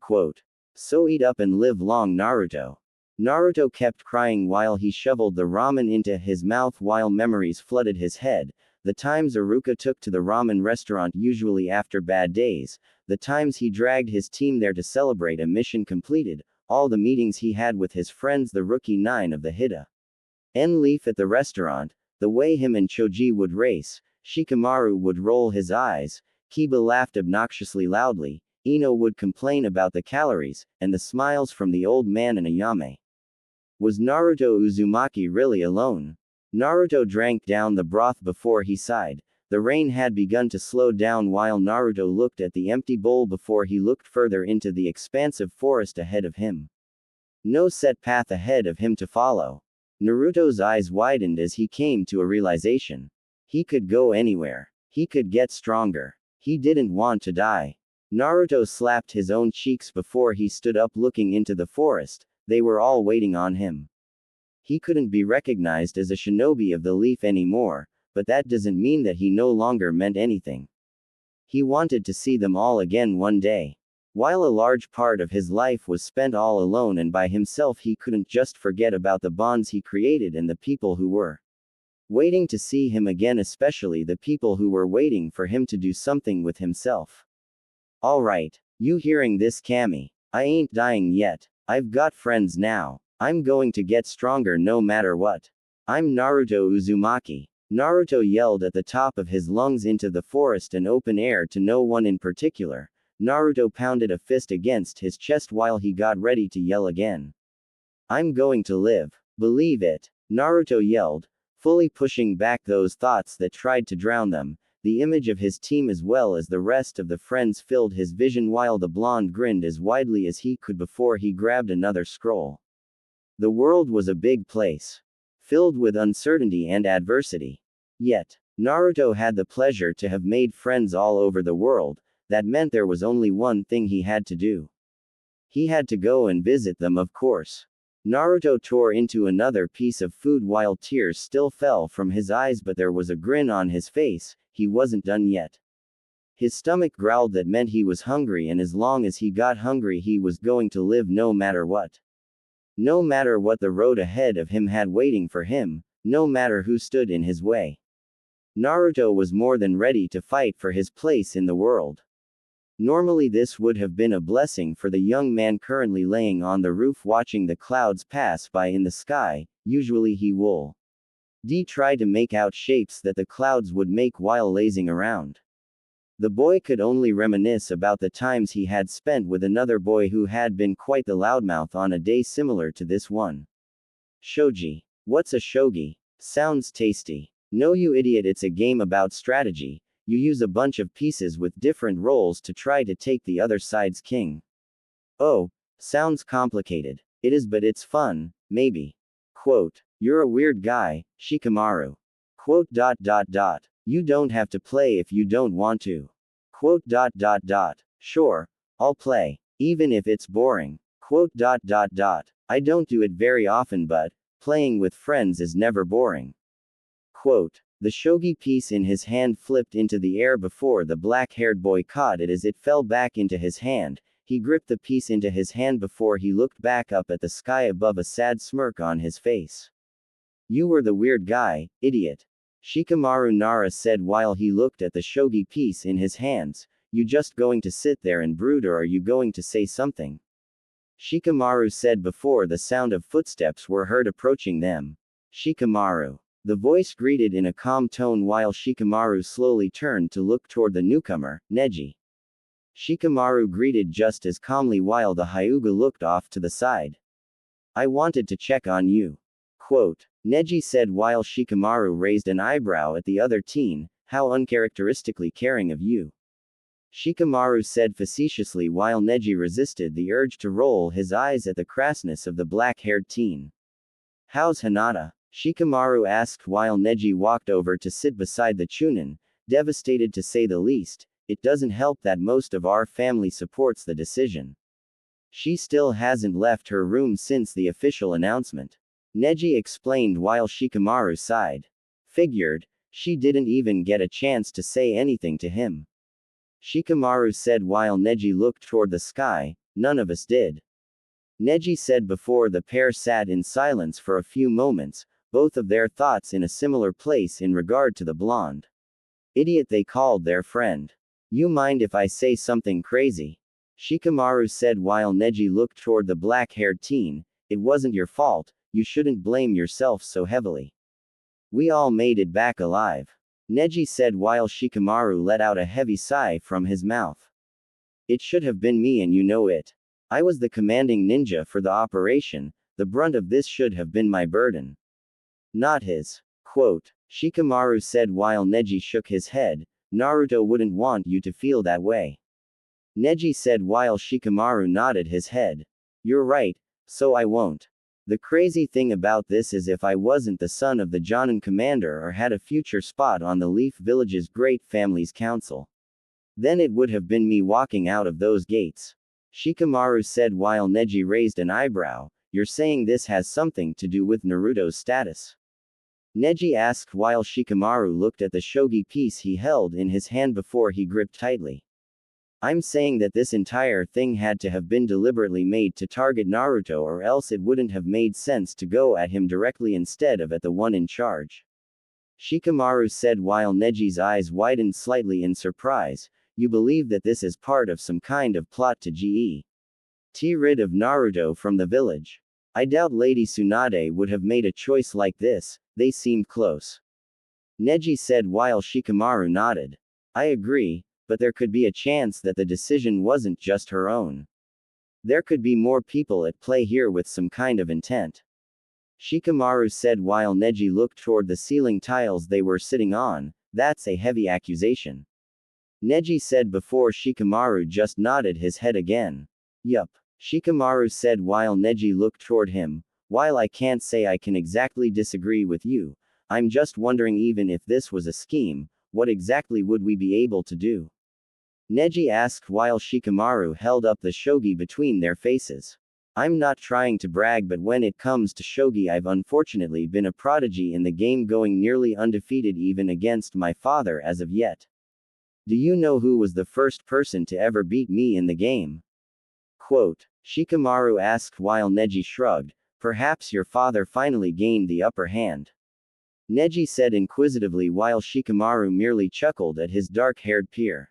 Quote. So eat up and live long, Naruto. Naruto kept crying while he shoveled the ramen into his mouth while memories flooded his head. The times Iruka took to the ramen restaurant, usually after bad days, the times he dragged his team there to celebrate a mission completed, all the meetings he had with his friends, the rookie 9 of the Hida N Leaf at the restaurant, the way him and Choji would race, Shikamaru would roll his eyes, Kiba laughed obnoxiously loudly, Ino would complain about the calories, and the smiles from the old man and Ayame. Was Naruto Uzumaki really alone? Naruto drank down the broth before he sighed. The rain had begun to slow down while Naruto looked at the empty bowl before he looked further into the expansive forest ahead of him. No set path ahead of him to follow. Naruto's eyes widened as he came to a realization. He could go anywhere. He could get stronger. He didn't want to die. Naruto slapped his own cheeks before he stood up, looking into the forest. They were all waiting on him. He couldn't be recognized as a shinobi of the leaf anymore, but that doesn't mean that he no longer meant anything. He wanted to see them all again one day. While a large part of his life was spent all alone and by himself, he couldn't just forget about the bonds he created and the people who were waiting to see him again, especially the people who were waiting for him to do something with himself. Alright, you hearing this, Kami? I ain't dying yet. I've got friends now. I'm going to get stronger no matter what. I'm Naruto Uzumaki. Naruto yelled at the top of his lungs into the forest and open air to no one in particular. Naruto pounded a fist against his chest while he got ready to yell again. I'm going to live. Believe it. Naruto yelled, fully pushing back those thoughts that tried to drown them. The image of his team as well as the rest of the friends filled his vision while the blonde grinned as widely as he could before he grabbed another scroll. The world was a big place, filled with uncertainty and adversity. Yet, Naruto had the pleasure to have made friends all over the world. That meant there was only one thing he had to do. He had to go and visit them, of course. Naruto tore into another piece of food while tears still fell from his eyes, but there was a grin on his face. He wasn't done yet. His stomach growled. That meant he was hungry, and as long as he got hungry, he was going to live no matter what. No matter what the road ahead of him had waiting for him, no matter who stood in his way. Naruto was more than ready to fight for his place in the world. Normally this would have been a blessing for the young man currently laying on the roof watching the clouds pass by in the sky, usually he would try to make out shapes that the clouds would make while lazing around. The boy could only reminisce about the times he had spent with another boy who had been quite the loudmouth on a day similar to this one. Shogi. What's a shogi? Sounds tasty. No, you idiot, it's a game about strategy. You use a bunch of pieces with different roles to try to take the other side's king. Oh, sounds complicated. It is, but it's fun, maybe. Quote. You're a weird guy, Shikamaru. Quote. You don't have to play if you don't want to. Quote. Sure, I'll play. Even if it's boring. Quote. I don't do it very often, but playing with friends is never boring. Quote. The shogi piece in his hand flipped into the air before the black-haired boy caught it as it fell back into his hand. He gripped the piece into his hand before he looked back up at the sky above, a sad smirk on his face. You were the weird guy, idiot. Shikamaru Nara said while he looked at the shogi piece in his hands. You just going to sit there and brood, or are you going to say something? Shikamaru said before the sound of footsteps were heard approaching them. Shikamaru. The voice greeted in a calm tone while Shikamaru slowly turned to look toward the newcomer, Neji. Shikamaru greeted just as calmly while the Hyuga looked off to the side. I wanted to check on you. Quote. Neji said while Shikamaru raised an eyebrow at the other teen. How uncharacteristically caring of you. Shikamaru said facetiously while Neji resisted the urge to roll his eyes at the crassness of the black-haired teen. How's Hinata? Shikamaru asked while Neji walked over to sit beside the Chunin, devastated to say the least. It doesn't help that most of our family supports the decision. She still hasn't left her room since the official announcement. Neji explained while Shikamaru sighed. Figured, she didn't even get a chance to say anything to him. Shikamaru said while Neji looked toward the sky, none of us did. Neji said before the pair sat in silence for a few moments, both of their thoughts in a similar place in regard to the blonde idiot they called their friend. You mind if I say something crazy? Shikamaru said while Neji looked toward the black-haired teen. It wasn't your fault, you shouldn't blame yourself so heavily. We all made it back alive. Neji said while Shikamaru let out a heavy sigh from his mouth. It should have been me, and you know it. I was the commanding ninja for the operation, the brunt of this should have been my burden. Not his. Quote. Shikamaru said while Neji shook his head. Naruto wouldn't want you to feel that way. Neji said while Shikamaru nodded his head. You're right, so I won't. The crazy thing about this is if I wasn't the son of the Jonin commander or had a future spot on the Leaf Village's great family's council, then it would have been me walking out of those gates. Shikamaru said while Neji raised an eyebrow. You're saying this has something to do with Naruto's status? Neji asked while Shikamaru looked at the shogi piece he held in his hand before he gripped tightly. I'm saying that this entire thing had to have been deliberately made to target Naruto, or else it wouldn't have made sense to go at him directly instead of at the one in charge. Shikamaru said while Neji's eyes widened slightly in surprise. You believe that this is part of some kind of plot to get rid of Naruto from the village? I doubt Lady Tsunade would have made a choice like this, they seemed close. Neji said while Shikamaru nodded. I agree, but there could be a chance that the decision wasn't just her own. There could be more people at play here with some kind of intent. Shikamaru said while Neji looked toward the ceiling tiles they were sitting on. That's a heavy accusation. Neji said before Shikamaru just nodded his head again. Yup. Shikamaru said while Neji looked toward him. While I can't say I can exactly disagree with you, I'm just wondering, even if this was a scheme, what exactly would we be able to do? Neji asked while Shikamaru held up the shogi between their faces. I'm not trying to brag, but when it comes to shogi I've unfortunately been a prodigy in the game, going nearly undefeated even against my father as of yet. Do you know who was the first person to ever beat me in the game? Quote. Shikamaru asked while Neji shrugged. Perhaps your father finally gained the upper hand. Neji said inquisitively while Shikamaru merely chuckled at his dark-haired peer.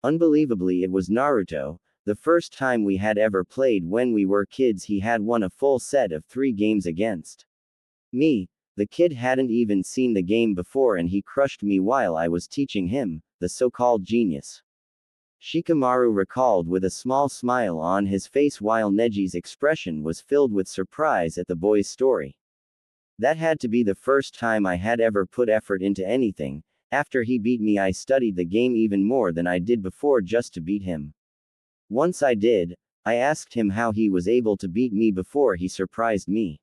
Unbelievably, it was Naruto. The first time we had ever played when we were kids, he had won a full set of 3 games against me. The kid hadn't even seen the game before and he crushed me while I was teaching him, the so-called genius. Shikamaru recalled with a small smile on his face while Neji's expression was filled with surprise at the boy's story. That had to be the first time I had ever put effort into anything. After he beat me, I studied the game even more than I did before just to beat him. Once I did, I asked him how he was able to beat me before he surprised me.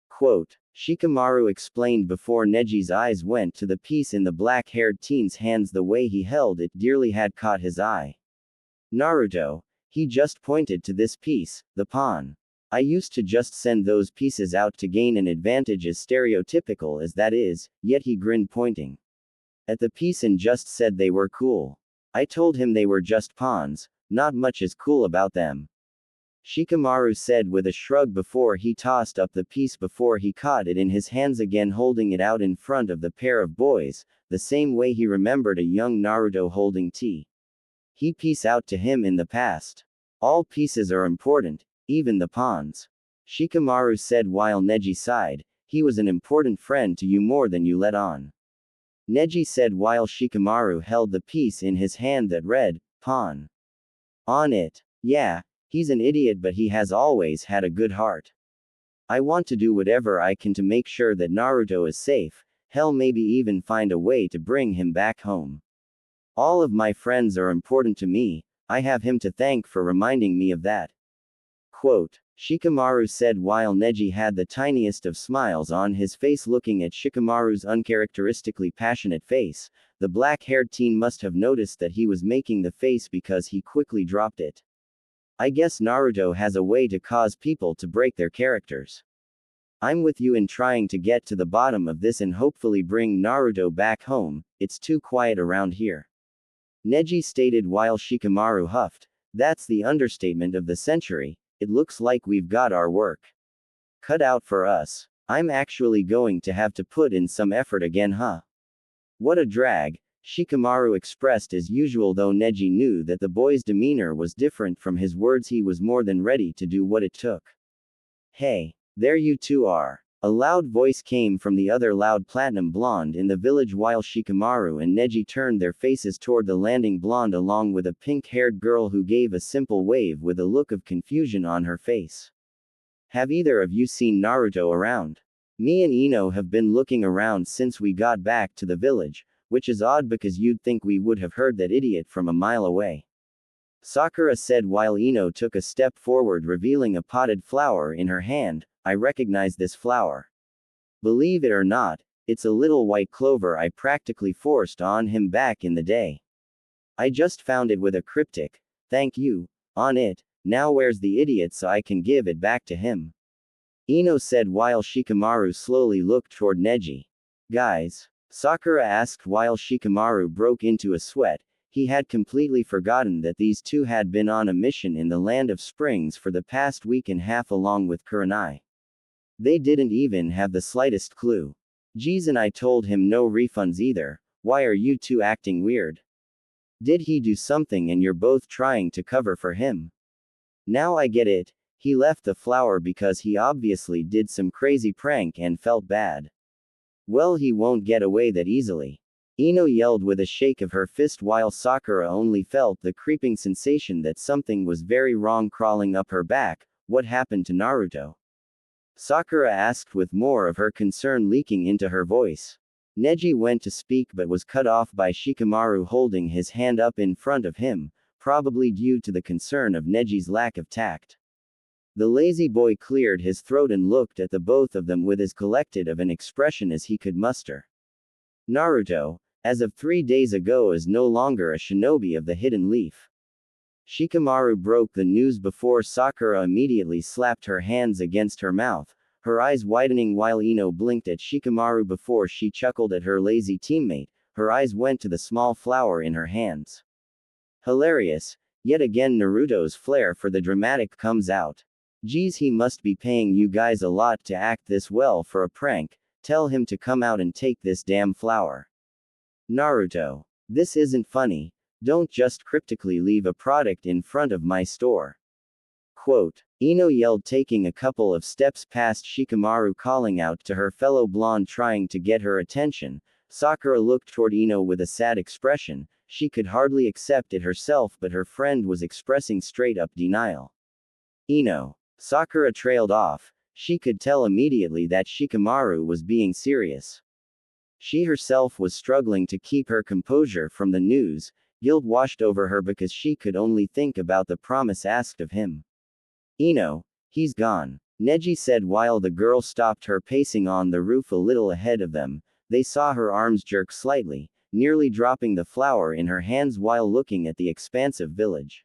Quote, Shikamaru explained before Neji's eyes went to the piece in the black-haired teen's hands. The way he held it dearly had caught his eye. Naruto, he just pointed to this piece, the pawn. I used to just send those pieces out to gain an advantage, as stereotypical as that is, yet he grinned pointing at the piece and just said they were cool. I told him they were just pawns, not much is cool about them. Shikamaru said with a shrug before he tossed up the piece before he caught it in his hands again, holding it out in front of the pair of boys, the same way he remembered a young Naruto holding tea. He piece out to him in the past. All pieces are important, even the pawns. Shikamaru said while Neji sighed, he was an important friend to you more than you let on. Neji said while Shikamaru held the piece in his hand that read, pawn on it. Yeah, he's an idiot, but he has always had a good heart. I want to do whatever I can to make sure that Naruto is safe, hell, maybe even find a way to bring him back home. All of my friends are important to me, I have him to thank for reminding me of that. Quote, Shikamaru said while Neji had the tiniest of smiles on his face. Looking at Shikamaru's uncharacteristically passionate face, the black-haired teen must have noticed that he was making the face because he quickly dropped it. I guess Naruto has a way to cause people to break their characters. I'm with you in trying to get to the bottom of this and hopefully bring Naruto back home. It's too quiet around here. Neji stated while Shikamaru huffed. That's the understatement of the century. It looks like we've got our work cut out for us. I'm actually going to have to put in some effort again, huh? What a drag, Shikamaru expressed as usual, though Neji knew that the boy's demeanor was different from his words. He was more than ready to do what it took. Hey, there you two are. A loud voice came from the other loud platinum blonde in the village while Shikamaru and Neji turned their faces toward the landing blonde along with a pink-haired girl who gave a simple wave with a look of confusion on her face. Have either of you seen Naruto around? Me and Ino have been looking around since we got back to the village, which is odd because you'd think we would have heard that idiot from a mile away. Sakura said while Ino took a step forward, revealing a potted flower in her hand. I recognize this flower. Believe it or not, it's a little white clover I practically forced on him back in the day. I just found it with a cryptic, thank you, on it. Now where's the idiot so I can give it back to him? Ino said while Shikamaru slowly looked toward Neji. Guys? Sakura asked while Shikamaru broke into a sweat. He had completely forgotten that these two had been on a mission in the Land of Springs for the past week and a half along with Kurenai. They didn't even have the slightest clue. Geez, and I told him no refunds either. Why are you two acting weird? Did he do something and you're both trying to cover for him? Now I get it. He left the flower because he obviously did some crazy prank and felt bad. Well, he won't get away that easily. Ino yelled with a shake of her fist while Sakura only felt the creeping sensation that something was very wrong crawling up her back. What happened to Naruto? Sakura asked with more of her concern leaking into her voice. Neji went to speak but was cut off by Shikamaru holding his hand up in front of him, probably due to the concern of Neji's lack of tact. The lazy boy cleared his throat and looked at the both of them with as collected of an expression as he could muster. Naruto, as of 3 days ago, is no longer a shinobi of the Hidden Leaf. Shikamaru broke the news before Sakura immediately slapped her hands against her mouth, her eyes widening while Ino blinked at Shikamaru before she chuckled at her lazy teammate. Her eyes went to the small flower in her hands. Hilarious, yet again Naruto's flair for the dramatic comes out. Geez, he must be paying you guys a lot to act this well for a prank. Tell him to come out and take this damn flower. Naruto. This isn't funny. Don't just cryptically leave a product in front of my store. Quote. Ino yelled, taking a couple of steps past Shikamaru, calling out to her fellow blonde, trying to get her attention. Sakura looked toward Ino with a sad expression. She could hardly accept it herself, but her friend was expressing straight-up denial. Ino. Sakura trailed off. She could tell immediately that Shikamaru was being serious. She herself was struggling to keep her composure from the news. Guilt washed over her because she could only think about the promise asked of him. Ino, he's gone, Neji said while the girl stopped her pacing on the roof a little ahead of them. They saw her arms jerk slightly, nearly dropping the flower in her hands while looking at the expansive village.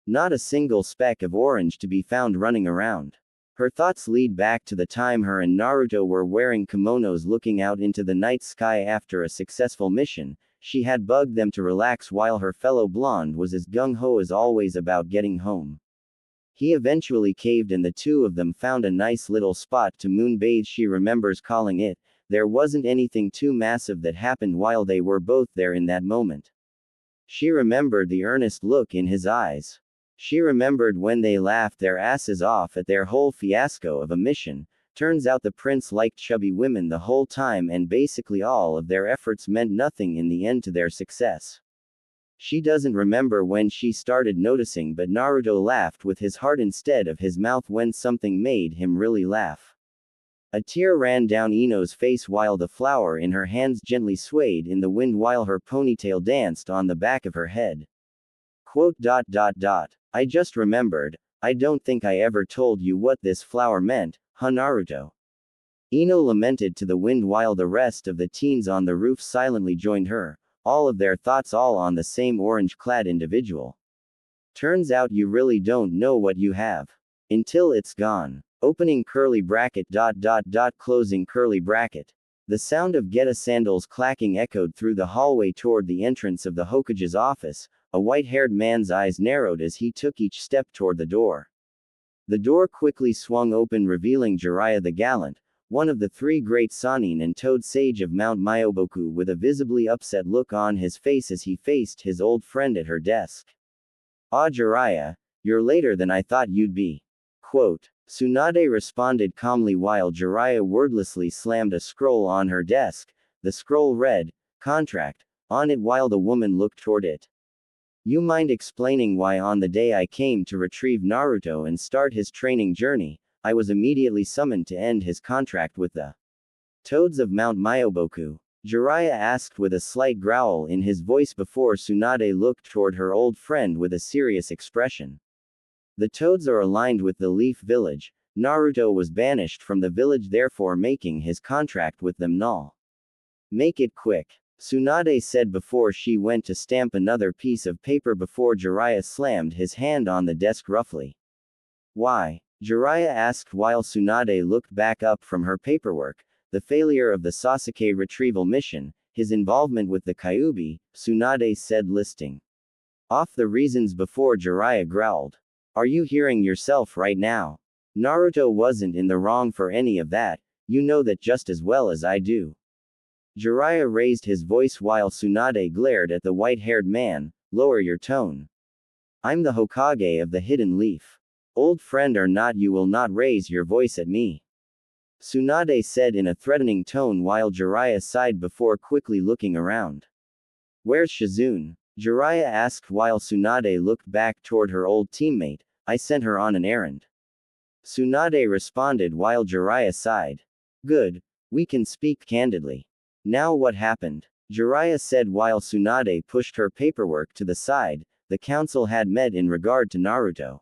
Not a single speck of orange to be found running around. Her thoughts lead back to the time her and Naruto were wearing kimonos looking out into the night sky after a successful mission. She had bugged them to relax while her fellow blonde was as gung-ho as always about getting home. He eventually caved and the two of them found a nice little spot to moonbathe, she remembers calling it. There wasn't anything too massive that happened while they were both there in that moment. She remembered the earnest look in his eyes. She remembered when they laughed their asses off at their whole fiasco of a mission. Turns out the prince liked chubby women the whole time, and basically all of their efforts meant nothing in the end to their success. She doesn't remember when she started noticing, but Naruto laughed with his heart instead of his mouth when something made him really laugh. A tear ran down Ino's face while the flower in her hands gently swayed in the wind while her ponytail danced on the back of her head. Quote. I just remembered, I don't think I ever told you what this flower meant, huh, Naruto? Ino lamented to the wind while the rest of the teens on the roof silently joined her, all of their thoughts all on the same orange-clad individual. Turns out you really don't know what you have. Until it's gone. Opening curly bracket. Closing curly bracket. The sound of Geta sandals clacking echoed through the hallway toward the entrance of the Hokage's office. A white-haired man's eyes narrowed as he took each step toward the door. The door quickly swung open, revealing Jiraiya the Gallant, one of the three great Sannin and Toad Sage of Mount Myoboku, with a visibly upset look on his face as he faced his old friend at her desk. Ah, Jiraiya, you're later than I thought you'd be. Quote. Tsunade responded calmly while Jiraiya wordlessly slammed a scroll on her desk. The scroll read, "Contract," on it while the woman looked toward it. You mind explaining why on the day I came to retrieve Naruto and start his training journey, I was immediately summoned to end his contract with the Toads of Mount Myoboku? Jiraiya asked with a slight growl in his voice before Tsunade looked toward her old friend with a serious expression. The Toads are aligned with the Leaf Village. Naruto was banished from the village, therefore making his contract with them null. Make it quick, Tsunade said before she went to stamp another piece of paper before Jiraiya slammed his hand on the desk roughly. Why? Jiraiya asked while Tsunade looked back up from her paperwork. The failure of the Sasuke retrieval mission, his involvement with the Kyuubi, Tsunade said, listing off the reasons before Jiraiya growled. Are you hearing yourself right now? Naruto wasn't in the wrong for any of that, you know that just as well as I do. Jiraiya raised his voice while Tsunade glared at the white-haired man. Lower your tone. I'm the Hokage of the Hidden Leaf. Old friend or not, you will not raise your voice at me. Tsunade said in a threatening tone while Jiraiya sighed before quickly looking around. Where's Shizune? Jiraiya asked while Tsunade looked back toward her old teammate. I sent her on an errand. Tsunade responded while Jiraiya sighed. Good. We can speak candidly. Now what happened? Jiraiya said while Tsunade pushed her paperwork to the side. The council had met in regard to Naruto.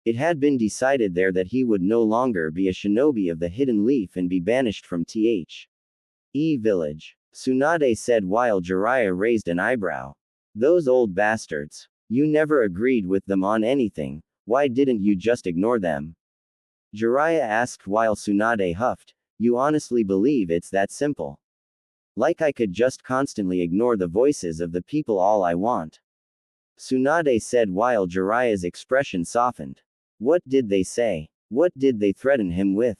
It had been decided there that he would no longer be a shinobi of the Hidden Leaf and be banished from The village. Tsunade said while Jiraiya raised an eyebrow. Those old bastards. You never agreed with them on anything, why didn't you just ignore them? Jiraiya asked while Tsunade huffed. You honestly believe it's that simple? Like I could just constantly ignore the voices of the people all I want? Tsunade said while Jiraiya's expression softened. What did they say? What did they threaten him with?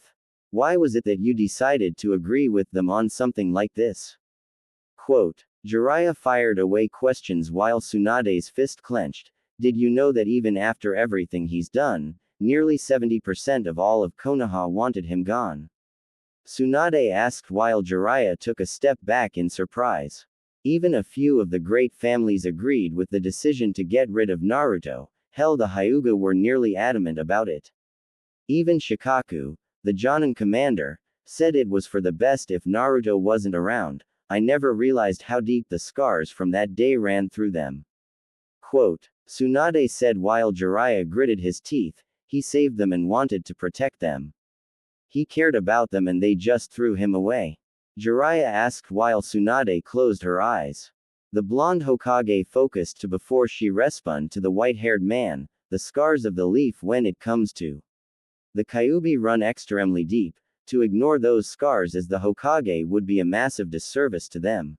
Why was it that you decided to agree with them on something like this? Quote. Jiraiya fired away questions while Tsunade's fist clenched. Did you know that even after everything he's done, nearly 70% of all of Konoha wanted him gone? Tsunade asked while Jiraiya took a step back in surprise. Even a few of the great families agreed with the decision to get rid of Naruto. Hell, the Hyuga were nearly adamant about it. Even Shikaku, the Jonin commander, said it was for the best if Naruto wasn't around. I never realized how deep the scars from that day ran through them. Quote. Tsunade said while Jiraiya gritted his teeth, he saved them and wanted to protect them. He cared about them and they just threw him away. Jiraiya asked while Tsunade closed her eyes. The blonde Hokage focused to before she responded to the white-haired man, the scars of the leaf when it comes to the Kyuubi run extremely deep. To ignore those scars as the Hokage would be a massive disservice to them.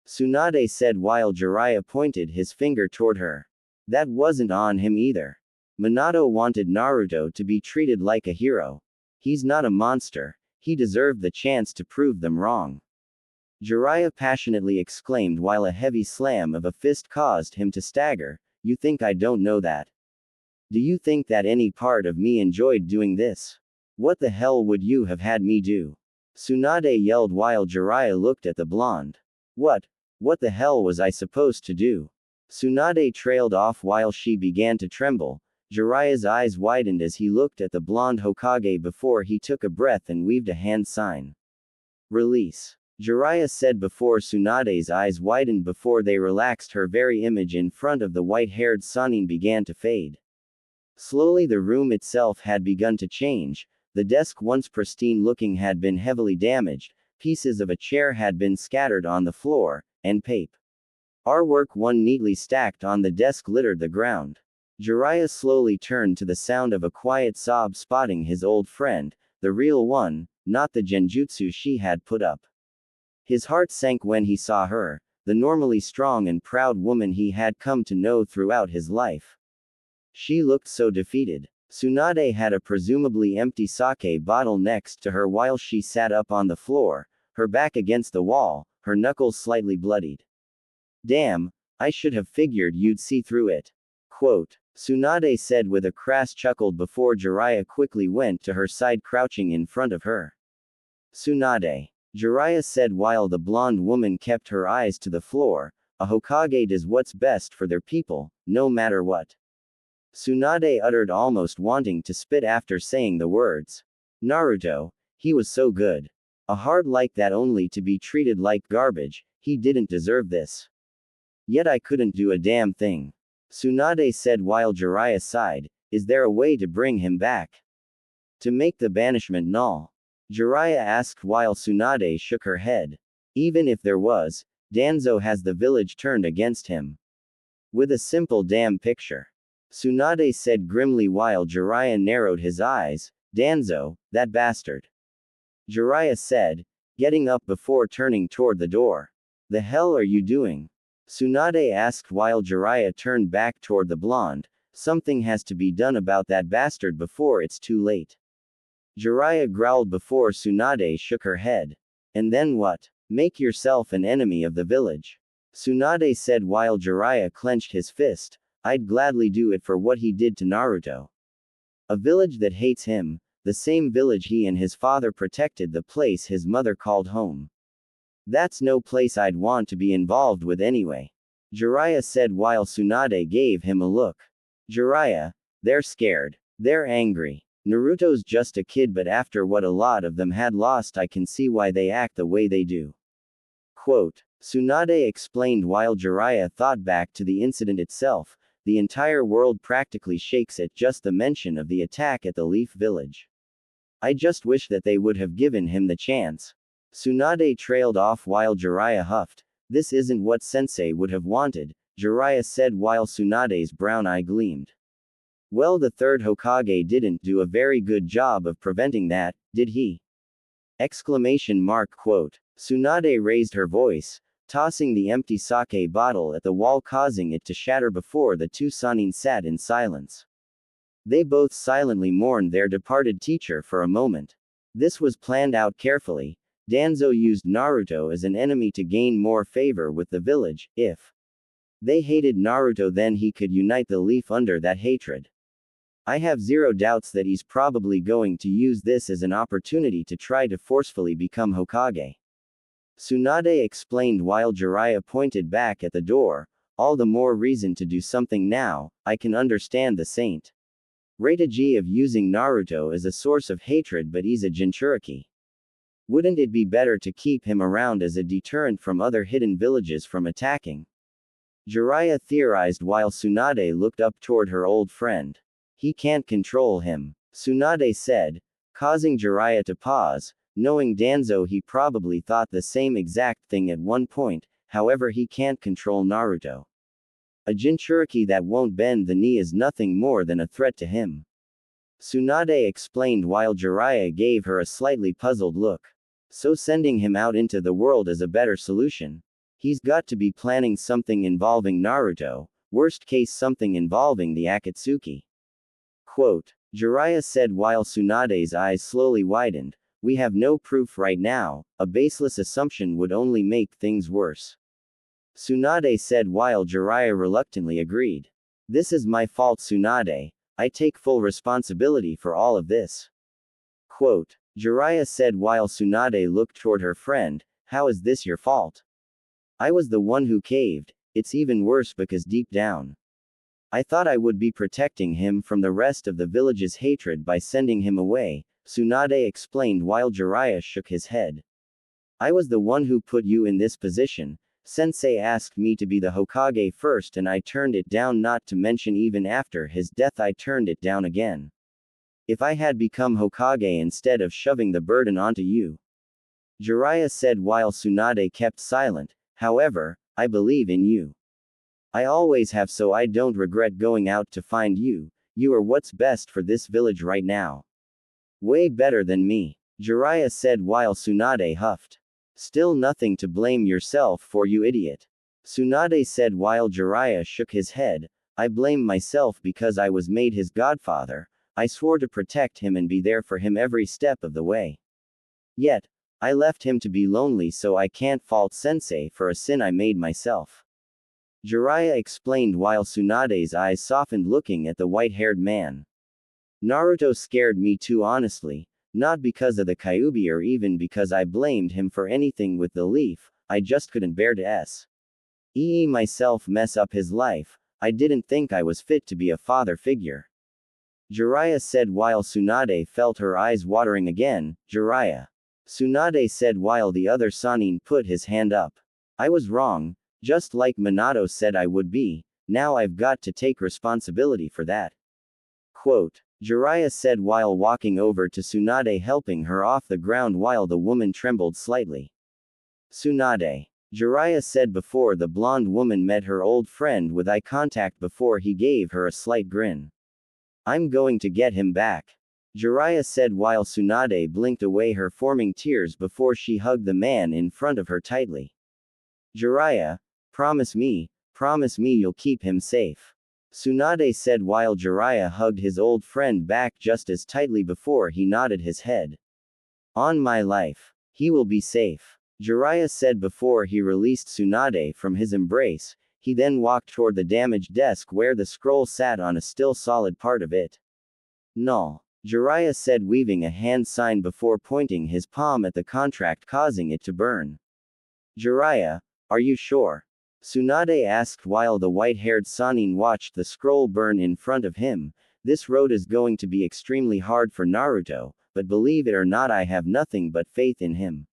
Tsunade said while Jiraiya pointed his finger toward her. That wasn't on him either. Minato wanted Naruto to be treated like a hero. He's not a monster. He deserved the chance to prove them wrong. Jiraiya passionately exclaimed while a heavy slam of a fist caused him to stagger. You think I don't know that? Do you think that any part of me enjoyed doing this? What the hell would you have had me do? Tsunade yelled while Jiraiya looked at the blonde. What the hell was I supposed to do? Tsunade trailed off while she began to tremble. Jiraiya's eyes widened as he looked at the blonde Hokage before he took a breath and weaved a hand sign. Release. Jiraiya said before Tsunade's eyes widened before they relaxed. Her very image in front of the white-haired Sannin began to fade. Slowly the room itself had begun to change. The desk, once pristine-looking, had been heavily damaged, pieces of a chair had been scattered on the floor, and artwork one neatly stacked on the desk littered the ground. Jiraiya slowly turned to the sound of a quiet sob, spotting his old friend, the real one, not the genjutsu she had put up. His heart sank when he saw her, the normally strong and proud woman he had come to know throughout his life. She looked so defeated. Tsunade had a presumably empty sake bottle next to her while she sat up on the floor, her back against the wall, her knuckles slightly bloodied. Damn, I should have figured you'd see through it. Quote. Tsunade said with a crass chuckle before Jiraiya quickly went to her side, crouching in front of her. Tsunade. Jiraiya said while the blonde woman kept her eyes to the floor, a Hokage does what's best for their people, no matter what. Tsunade uttered, almost wanting to spit after saying the words. Naruto, he was so good. A heart like that only to be treated like garbage, he didn't deserve this. Yet I couldn't do a damn thing. Tsunade said while Jiraiya sighed, is there a way to bring him back? To make the banishment null? Jiraiya asked while Tsunade shook her head. Even if there was, Danzo has the village turned against him. With a simple damn picture. Tsunade said grimly while Jiraiya narrowed his eyes. Danzo, that bastard. Jiraiya said, getting up before turning toward the door. The hell are you doing? Tsunade asked while Jiraiya turned back toward the blonde. Something has to be done about that bastard before it's too late. Jiraiya growled before Tsunade shook her head. And then what? Make yourself an enemy of the village. Tsunade said while Jiraiya clenched his fist. I'd gladly do it for what he did to Naruto. A village that hates him, the same village he and his father protected, the place his mother called home. That's no place I'd want to be involved with anyway. Jiraiya said while Tsunade gave him a look. Jiraiya, they're scared. They're angry. Naruto's just a kid, but after what a lot of them had lost, I can see why they act the way they do. Quote. Tsunade explained while Jiraiya thought back to the incident itself. The entire world practically shakes at just the mention of the attack at the Leaf Village. I just wish that they would have given him the chance. Tsunade trailed off while Jiraiya huffed. This isn't what Sensei would have wanted, Jiraiya said while Tsunade's brown eye gleamed. Well, the third Hokage didn't do a very good job of preventing that, did he? Exclamation mark. Quote. Tsunade raised her voice, tossing the empty sake bottle at the wall, causing it to shatter before the two Sannin sat in silence. They both silently mourned their departed teacher for a moment. This was planned out carefully. Danzo used Naruto as an enemy to gain more favor with the village. If they hated Naruto, then he could unite the leaf under that hatred. I have zero doubts that he's probably going to use this as an opportunity to try to forcefully become Hokage. Tsunade explained while Jiraiya pointed back at the door. All the more reason to do something now. I can understand the saint strategy of using Naruto as a source of hatred, but he's a Jinchuriki. Wouldn't it be better to keep him around as a deterrent from other hidden villages from attacking? Jiraiya theorized while Tsunade looked up toward her old friend. He can't control him, Tsunade said, causing Jiraiya to pause. Knowing Danzo, he probably thought the same exact thing at one point. However, he can't control Naruto. A Jinchuriki that won't bend the knee is nothing more than a threat to him. Tsunade explained while Jiraiya gave her a slightly puzzled look. So sending him out into the world is a better solution. He's got to be planning something involving Naruto, worst case something involving the Akatsuki. Quote, Jiraiya said while Tsunade's eyes slowly widened. We have no proof right now, a baseless assumption would only make things worse. Tsunade said while Jiraiya reluctantly agreed. This is my fault, Tsunade. I take full responsibility for all of this. Quote, Jiraiya said while Tsunade looked toward her friend. How is this your fault? I was the one who caved. It's even worse because deep down, I thought I would be protecting him from the rest of the village's hatred by sending him away, Tsunade explained while Jiraiya shook his head. I was the one who put you in this position. Sensei asked me to be the Hokage first and I turned it down, not to mention even after his death I turned it down again. If I had become Hokage instead of shoving the burden onto you. Jiraiya said while Tsunade kept silent. However, I believe in you. I always have, so I don't regret going out to find you. You are what's best for this village right now. Way better than me, Jiraiya said while Tsunade huffed. Still nothing to blame yourself for, you idiot. Tsunade said while Jiraiya shook his head. I blame myself because I was made his godfather. I swore to protect him and be there for him every step of the way. Yet, I left him to be lonely, so I can't fault Sensei for a sin I made myself. Jiraiya explained while Tsunade's eyes softened looking at the white-haired man. Naruto scared me too, honestly. Not because of the Kyuubi or even because I blamed him for anything with the leaf, I just couldn't bear to myself mess up his life. I didn't think I was fit to be a father figure. Jiraiya said while Tsunade felt her eyes watering again. Jiraiya. Tsunade said while the other Sannin put his hand up. I was wrong, just like Minato said I would be. Now I've got to take responsibility for that. Quote, Jiraiya said while walking over to Tsunade, helping her off the ground while the woman trembled slightly. Tsunade. Jiraiya said before the blonde woman met her old friend with eye contact before he gave her a slight grin. I'm going to get him back. Jiraiya said while Tsunade blinked away her forming tears before she hugged the man in front of her tightly. Jiraiya, promise me you'll keep him safe. Tsunade said while Jiraiya hugged his old friend back just as tightly before he nodded his head. On my life. He will be safe. Jiraiya said before he released Tsunade from his embrace. He then walked toward the damaged desk where the scroll sat on a still solid part of it. Null. Jiraiya said weaving a hand sign before pointing his palm at the contract causing it to burn. Jiraiya, are you sure? Tsunade asked while the white-haired Sannin watched the scroll burn in front of him. This road is going to be extremely hard for Naruto, but believe it or not I have nothing but faith in him.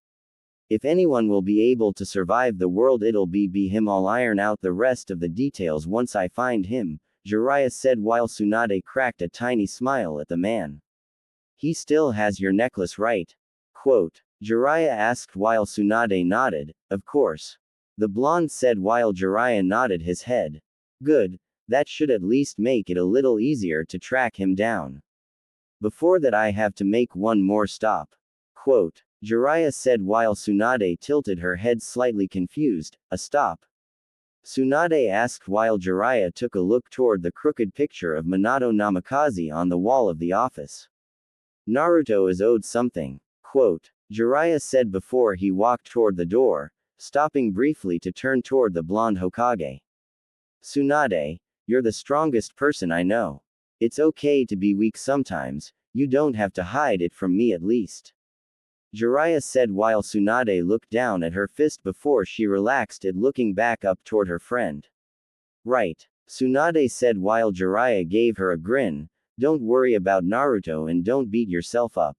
If anyone will be able to survive the world it'll be him. I'll iron out the rest of the details once I find him, Jiraiya said while Tsunade cracked a tiny smile at the man. He still has your necklace, right? Quote, Jiraiya asked while Tsunade nodded, of course. The blonde said while Jiraiya nodded his head. Good, that should at least make it a little easier to track him down. Before that I have to make one more stop. Quote, Jiraiya said while Tsunade tilted her head slightly confused, a stop? Tsunade asked while Jiraiya took a look toward the crooked picture of Minato Namikaze on the wall of the office. Naruto is owed something. Quote, Jiraiya said before he walked toward the door, stopping briefly to turn toward the blonde Hokage. Tsunade, you're the strongest person I know. It's okay to be weak sometimes, you don't have to hide it from me at least. Jiraiya said while Tsunade looked down at her fist before she relaxed it looking back up toward her friend. Right. Tsunade said while Jiraiya gave her a grin, don't worry about Naruto and don't beat yourself up.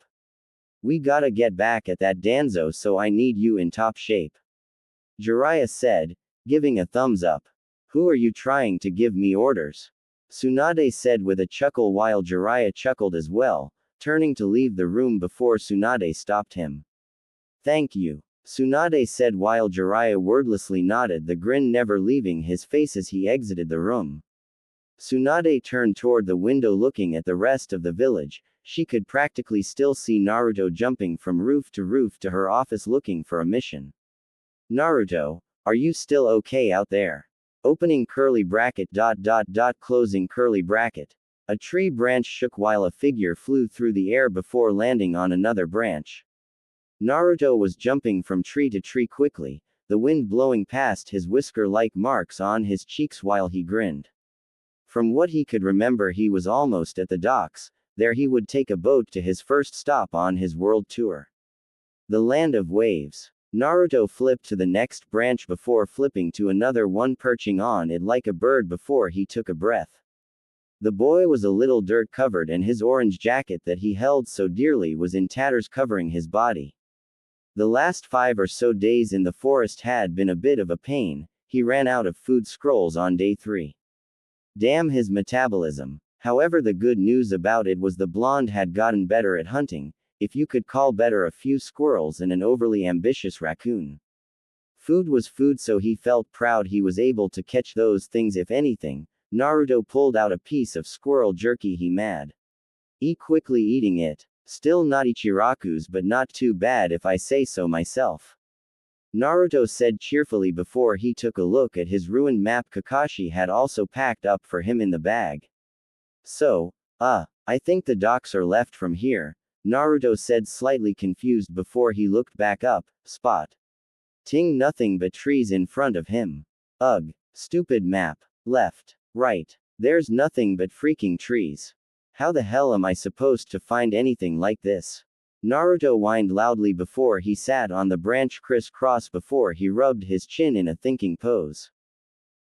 We gotta get back at that Danzo so I need you in top shape. Jiraiya said, giving a thumbs up. Who are you trying to give me orders? Tsunade said with a chuckle while Jiraiya chuckled as well, turning to leave the room before Tsunade stopped him. Thank you. Tsunade said while Jiraiya wordlessly nodded, the grin never leaving his face as he exited the room. Tsunade turned toward the window looking at the rest of the village. She could practically still see Naruto jumping from roof to her office looking for a mission. Naruto, are you still okay out there? Opening curly bracket ... closing curly bracket. A tree branch shook while a figure flew through the air before landing on another branch. Naruto was jumping from tree to tree quickly, the wind blowing past his whisker-like marks on his cheeks while he grinned. From what he could remember he was almost at the docks, there he would take a boat to his first stop on his world tour. The land of waves. Naruto flipped to the next branch before flipping to another one perching on it like a bird before he took a breath. The boy was a little dirt covered and his orange jacket that he held so dearly was in tatters covering his body. The last 5 or so days in the forest had been a bit of a pain, he ran out of food scrolls on day 3. Damn his metabolism. However, the good news about it was the blonde had gotten better at hunting, if you could call better a few squirrels and an overly ambitious raccoon. Food was food, so he felt proud he was able to catch those things. If anything, Naruto pulled out a piece of squirrel jerky he mad. Quickly eating it. Still not Ichiraku's, but not too bad if I say so myself. Naruto said cheerfully before he took a look at his ruined map Kakashi had also packed up for him in the bag. So, I think the docks are left from here, Naruto said slightly confused before he looked back up, ting nothing but trees in front of him. Ugh, stupid map. Left. Right. There's nothing but freaking trees. How the hell am I supposed to find anything like this? Naruto whined loudly before he sat on the branch crisscross before he rubbed his chin in a thinking pose.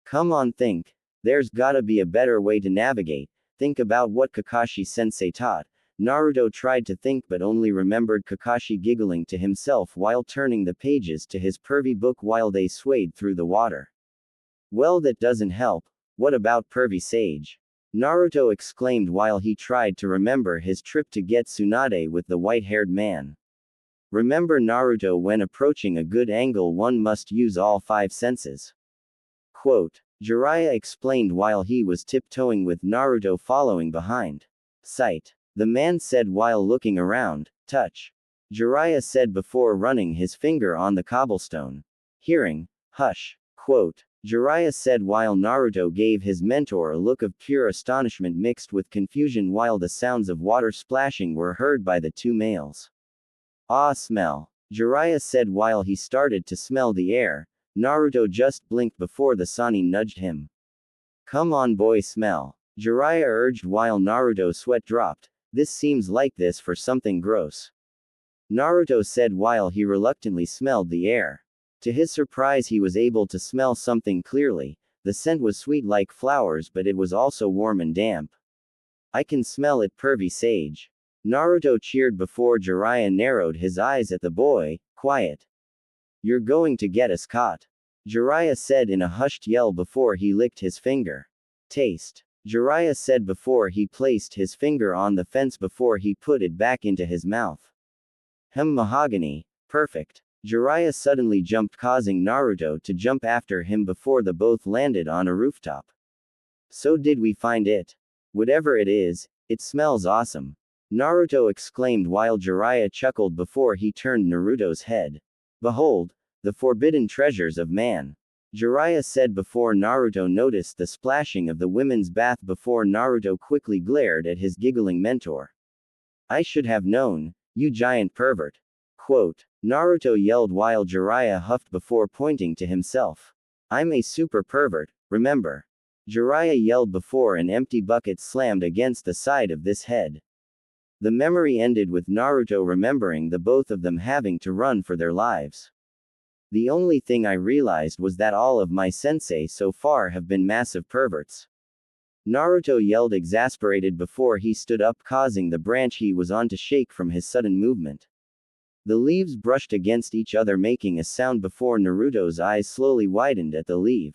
Come on, think. There's gotta be a better way to navigate. Think about what Kakashi-sensei taught. Naruto tried to think but only remembered Kakashi giggling to himself while turning the pages to his pervy book while they swayed through the water. Well, that doesn't help. What about pervy sage? Naruto exclaimed while he tried to remember his trip to get Tsunade with the white-haired man. Remember Naruto, when approaching a good angle one must use all 5 senses. Quote, Jiraiya explained while he was tiptoeing with Naruto following behind. Sight. The man said while looking around. Touch. Jiraiya said before running his finger on the cobblestone. Hearing. Hush. Quote. Jiraiya said while Naruto gave his mentor a look of pure astonishment mixed with confusion while the sounds of water splashing were heard by the 2 males. Ah, smell. Jiraiya said while he started to smell the air. Naruto just blinked before the Sannin nudged him. Come on boy, smell. Jiraiya urged while Naruto's sweat dropped. This seems like this for something gross. Naruto said while he reluctantly smelled the air. To his surprise he was able to smell something clearly. The scent was sweet like flowers, but it was also warm and damp. I can smell it, pervy sage. Naruto cheered before Jiraiya narrowed his eyes at the boy. Quiet. You're going to get us caught. Jiraiya said in a hushed yell before he licked his finger. Taste. Jiraiya said before he placed his finger on the fence before he put it back into his mouth. Mahogany. Perfect. Jiraiya suddenly jumped, causing Naruto to jump after him before the both landed on a rooftop. So did we find it? Whatever it is, it smells awesome. Naruto exclaimed while Jiraiya chuckled before he turned Naruto's head. Behold, the forbidden treasures of man. Jiraiya said before Naruto noticed the splashing of the women's bath before Naruto quickly glared at his giggling mentor. I should have known, you giant pervert. Quote, Naruto yelled while Jiraiya huffed before pointing to himself. I'm a super pervert, remember? Jiraiya yelled before an empty bucket slammed against the side of this head. The memory ended with Naruto remembering the both of them having to run for their lives. The only thing I realized was that all of my sensei so far have been massive perverts. Naruto yelled exasperated before he stood up, causing the branch he was on to shake from his sudden movement. The leaves brushed against each other, making a sound before Naruto's eyes slowly widened at the leaf.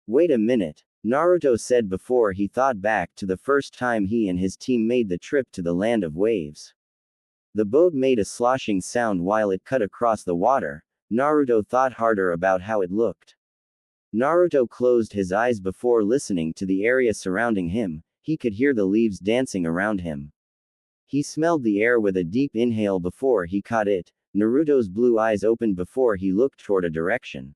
Wait a minute, Naruto said before he thought back to the first time he and his team made the trip to the land of waves. The boat made a sloshing sound while it cut across the water. Naruto thought harder about how it looked. Naruto closed his eyes before listening to the area surrounding him. He could hear the leaves dancing around him. He smelled the air with a deep inhale before he caught it. Naruto's blue eyes opened before he looked toward a direction.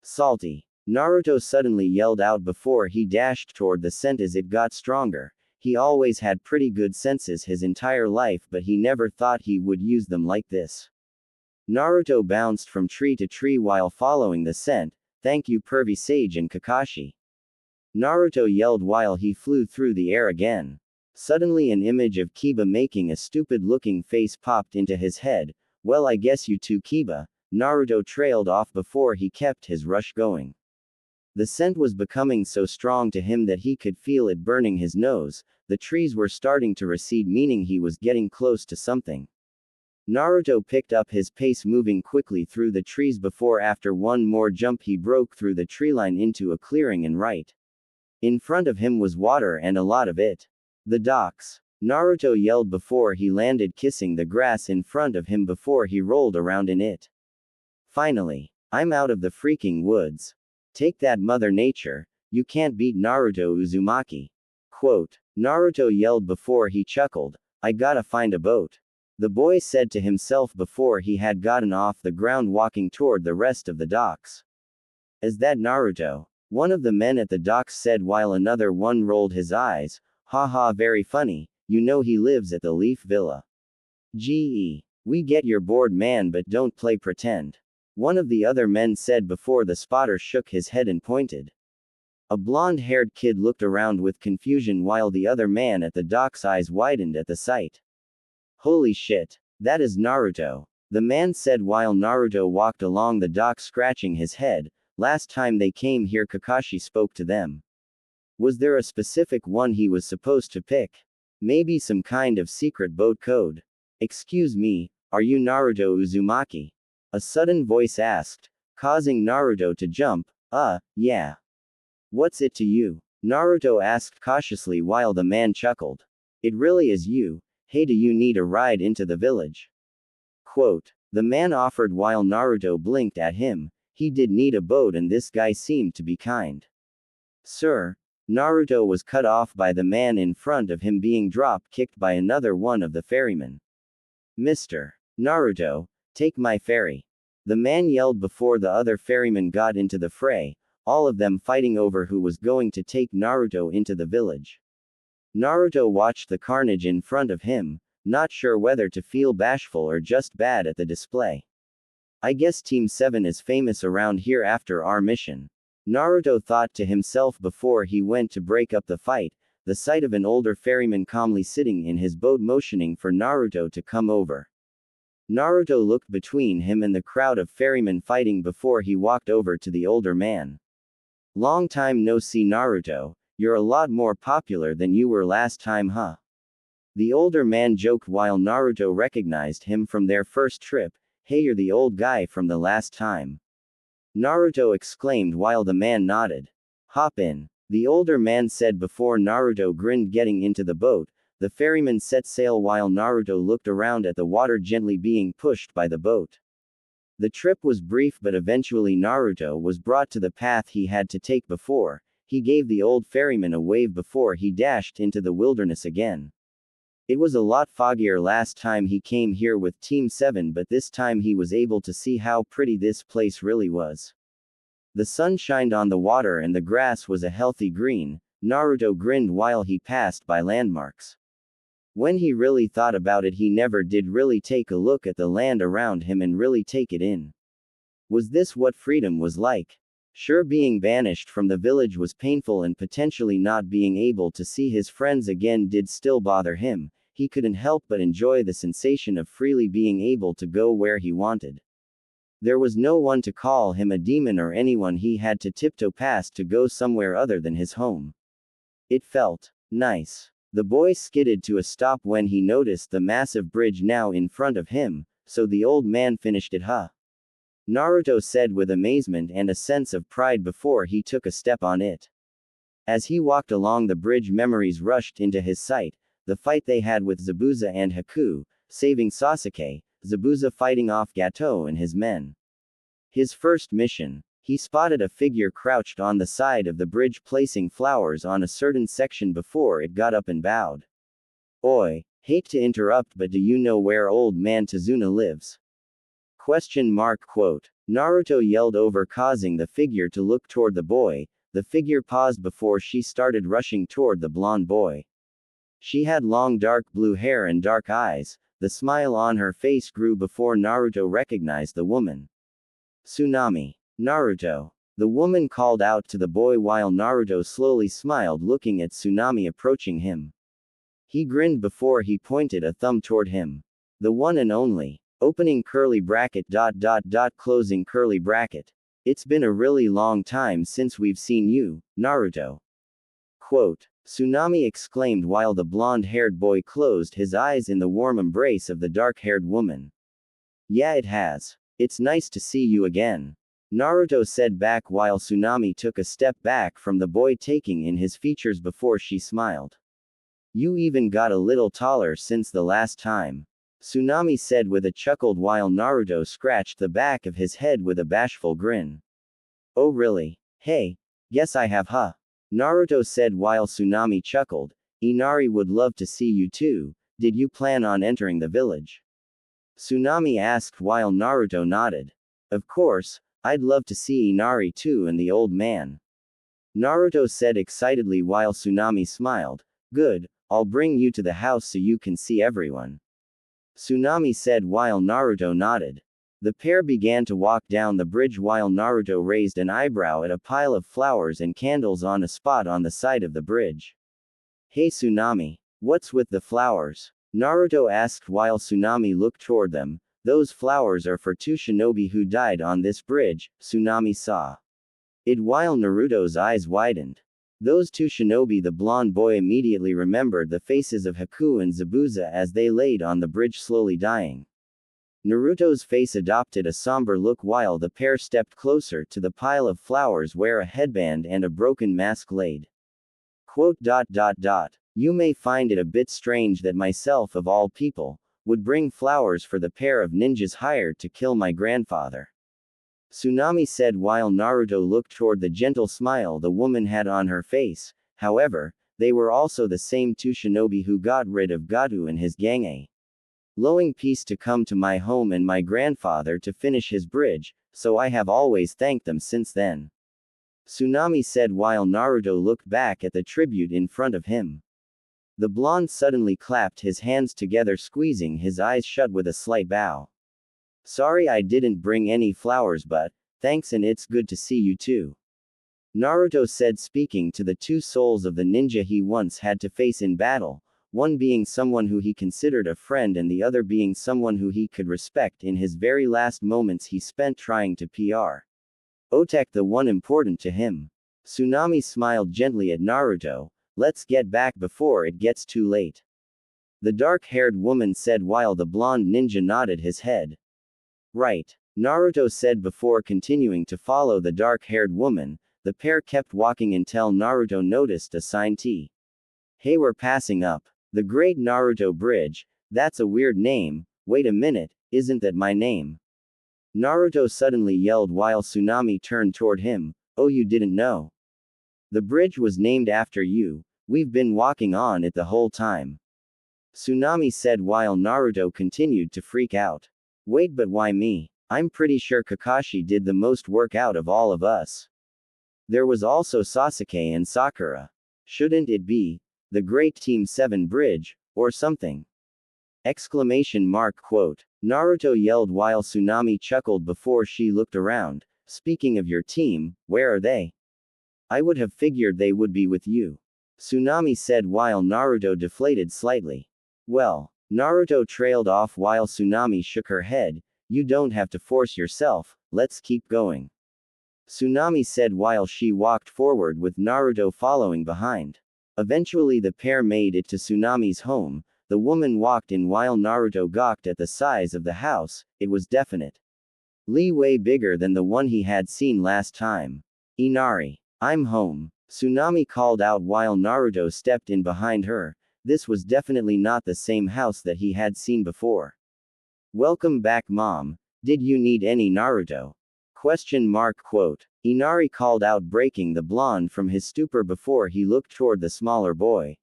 Salty. Naruto suddenly yelled out before he dashed toward the scent as it got stronger. He always had pretty good senses his entire life, but he never thought he would use them like this. Naruto bounced from tree to tree while following the scent. Thank you, pervy sage and Kakashi. Naruto yelled while he flew through the air again. Suddenly an image of Kiba making a stupid-looking face popped into his head. Well, I guess you too, Kiba. Naruto trailed off before he kept his rush going. The scent was becoming so strong to him that he could feel it burning his nose. The trees were starting to recede, meaning he was getting close to something. Naruto picked up his pace, moving quickly through the trees before after one more jump he broke through the treeline into a clearing and right in front of him was water, and a lot of it. The docks. Naruto yelled before he landed, kissing the grass in front of him before he rolled around in it. Finally, I'm out of the freaking woods. Take that, Mother Nature. You can't beat Naruto Uzumaki. Quote, Naruto yelled before he chuckled. I gotta find a boat. The boy said to himself before he had gotten off the ground, walking toward the rest of the docks. Is that Naruto? One of the men at the docks said while another one rolled his eyes. Haha, very funny, you know he lives at the Leaf Villa. Gee, we get you're bored, man, but don't play pretend. One of the other men said before the spotter shook his head and pointed. A blonde-haired kid looked around with confusion while the other man at the dock's eyes widened at the sight. Holy shit, that is Naruto, the man said while Naruto walked along the dock scratching his head. Last time they came here, Kakashi spoke to them. Was there a specific one he was supposed to pick? Maybe some kind of secret boat code? Excuse me, are you Naruto Uzumaki? A sudden voice asked, causing Naruto to jump. Yeah. What's it to you? Naruto asked cautiously while the man chuckled. It really is you. Hey, do you need a ride into the village? Quote, the man offered while Naruto blinked at him. He did need a boat and this guy seemed to be kind. Sir. Naruto was cut off by the man in front of him being drop-kicked by another one of the ferrymen. Mr. Naruto, take my ferry. The man yelled before the other ferryman got into the fray, all of them fighting over who was going to take Naruto into the village. Naruto watched the carnage in front of him, not sure whether to feel bashful or just bad at the display. I guess Team 7 is famous around here after our mission. Naruto thought to himself before he went to break up the fight. The sight of an older ferryman calmly sitting in his boat motioning for Naruto to come over. Naruto looked between him and the crowd of ferrymen fighting before he walked over to the older man. Long time no see, Naruto. You're a lot more popular than you were last time, huh? The older man joked while Naruto recognized him from their first trip. Hey, you're the old guy from the last time. Naruto exclaimed while the man nodded. Hop in. The older man said before Naruto grinned, getting into the boat. The ferryman set sail while Naruto looked around at the water gently being pushed by the boat. The trip was brief, but eventually Naruto was brought to the path he had to take before. He gave the old ferryman a wave before he dashed into the wilderness again. It was a lot foggier last time he came here with Team 7, but this time he was able to see how pretty this place really was. The sun shined on the water and the grass was a healthy green. Naruto grinned while he passed by landmarks. When he really thought about it, he never did really take a look at the land around him and really take it in. Was this what freedom was like? Sure, being banished from the village was painful, and potentially not being able to see his friends again did still bother him. He couldn't help but enjoy the sensation of freely being able to go where he wanted. There was no one to call him a demon or anyone he had to tiptoe past to go somewhere other than his home. It felt nice. The boy skidded to a stop when he noticed the massive bridge now in front of him. So the old man finished it, huh? Naruto said with amazement and a sense of pride before he took a step on it. As he walked along the bridge, memories rushed into his sight. The fight they had with Zabuza and Haku, saving Sasuke, Zabuza fighting off Gato and his men. His first mission. He spotted a figure crouched on the side of the bridge placing flowers on a certain section before it got up and bowed. Oi, hate to interrupt, but do you know where old man Tazuna lives? ? Naruto yelled over, causing the figure to look toward the boy. The figure paused before she started rushing toward the blonde boy. She had long dark blue hair and dark eyes. The smile on her face grew before Naruto recognized the woman. Tsunami. Naruto. The woman called out to the boy while Naruto slowly smiled, looking at Tsunami approaching him. He grinned before he pointed a thumb toward him. The one and only. Opening curly bracket ... closing curly bracket. It's been a really long time since we've seen you, Naruto. Tsunami exclaimed while the blonde-haired boy closed his eyes in the warm embrace of the dark-haired woman. Yeah, it has. It's nice to see you again. Naruto said back while Tsunami took a step back from the boy, taking in his features before she smiled. You even got a little taller since the last time. Tsunami said with a chuckle while Naruto scratched the back of his head with a bashful grin. Oh really? Hey, guess I have, huh? Naruto said while Tsunami chuckled. Inari would love to see you too. Did you plan on entering the village? Tsunami asked while Naruto nodded. Of course, I'd love to see Inari too and the old man. Naruto said excitedly while Tsunami smiled. Good, I'll bring you to the house so you can see everyone. Tsunami said while Naruto nodded. The pair began to walk down the bridge while Naruto raised an eyebrow at a pile of flowers and candles on a spot on the side of the bridge. Hey Tsunami, what's with the flowers? Naruto asked while Tsunami looked toward them. Those flowers are for two shinobi who died on this bridge, Tsunami saw it while Naruto's eyes widened. Those two shinobi. The blonde boy immediately remembered the faces of Haku and Zabuza as they laid on the bridge slowly dying. Naruto's face adopted a somber look while the pair stepped closer to the pile of flowers where a headband and a broken mask laid. You may find it a bit strange that myself of all people would bring flowers for the pair of ninjas hired to kill my grandfather. Tsunami said while Naruto looked toward the gentle smile the woman had on her face. However, they were also the same two shinobi who got rid of Gato and his gang, allowing peace to come to my home and my grandfather to finish his bridge, so I have always thanked them since then. Tsunami said while Naruto looked back at the tribute in front of him. The blonde suddenly clapped his hands together, squeezing his eyes shut with a slight bow. Sorry I didn't bring any flowers, but thanks, and it's good to see you too. Naruto said, speaking to the two souls of the ninja he once had to face in battle, one being someone who he considered a friend and the other being someone who he could respect in his very last moments he spent trying to protect the one important to him. Tsunami smiled gently at Naruto. Let's get back before it gets too late. The dark-haired woman said while the blonde ninja nodded his head. Right. Naruto said before continuing to follow the dark-haired woman. The pair kept walking until Naruto noticed a sign T. Hey, we're passing up the Great Naruto Bridge. That's a weird name. Wait a minute, isn't that my name? Naruto suddenly yelled while Tsunami turned toward him. Oh, you didn't know? The bridge was named after you. We've been walking on it the whole time. Tsunami said while Naruto continued to freak out. Wait, but why me? I'm pretty sure Kakashi did the most work out of all of us. There was also Sasuke and Sakura. Shouldn't it be the Great Team 7 Bridge? Or something. Exclamation mark quote. Naruto yelled while Tsunami chuckled before she looked around. Speaking of your team, where are they? I would have figured they would be with you. Tsunami said while Naruto deflated slightly. Well, Naruto trailed off while Tsunami shook her head. You don't have to force yourself, let's keep going. Tsunami said while she walked forward with Naruto following behind. Eventually the pair made it to Tsunami's home. The woman walked in while Naruto gawked at the size of the house. It was definite. Way bigger than the one he had seen last time. Inari. I'm home. Tsunami called out while Naruto stepped in behind her. This was definitely not the same house that he had seen before. Welcome back, Mom. Did you need any Naruto? Question mark quote. Inari called out, breaking the blonde from his stupor before he looked toward the smaller boy.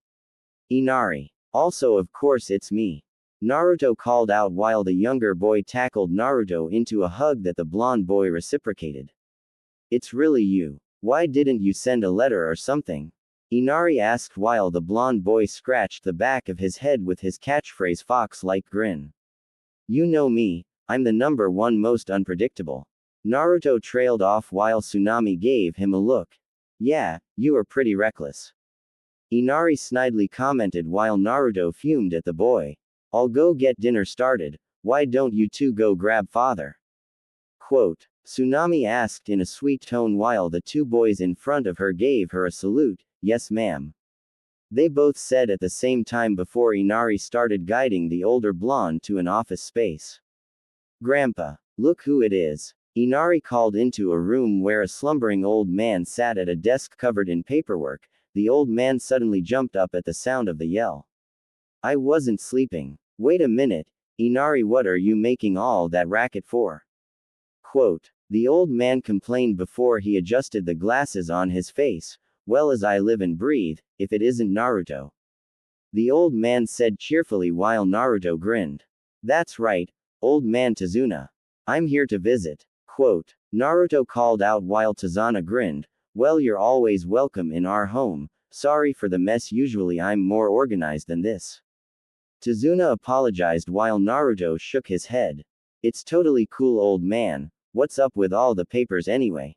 Inari. Also, of course, it's me. Naruto called out while the younger boy tackled Naruto into a hug that the blonde boy reciprocated. It's really you. Why didn't you send a letter or something? Inari asked while the blonde boy scratched the back of his head with his catchphrase fox-like grin. You know me, I'm the number one most unpredictable. Naruto trailed off while Tsunami gave him a look. Yeah, you are pretty reckless. Inari snidely commented while Naruto fumed at the boy. I'll go get dinner started, why don't you two go grab father? Quote. Tsunami asked in a sweet tone while the two boys in front of her gave her a salute. Yes, ma'am. They both said at the same time before Inari started guiding the older blonde to an office space. Grandpa, look who it is. Inari called into a room where a slumbering old man sat at a desk covered in paperwork. The old man suddenly jumped up at the sound of the yell. I wasn't sleeping. Wait a minute, Inari, what are you making all that racket for? Quote. The old man complained before he adjusted the glasses on his face. Well, as I live and breathe, if it isn't Naruto. The old man said cheerfully while Naruto grinned. That's right, old man Tazuna. I'm here to visit. Quote. Naruto called out while Tazuna grinned. Well, you're always welcome in our home. Sorry for the mess, usually I'm more organized than this. Tazuna apologized while Naruto shook his head. It's totally cool, old man. What's up with all the papers anyway?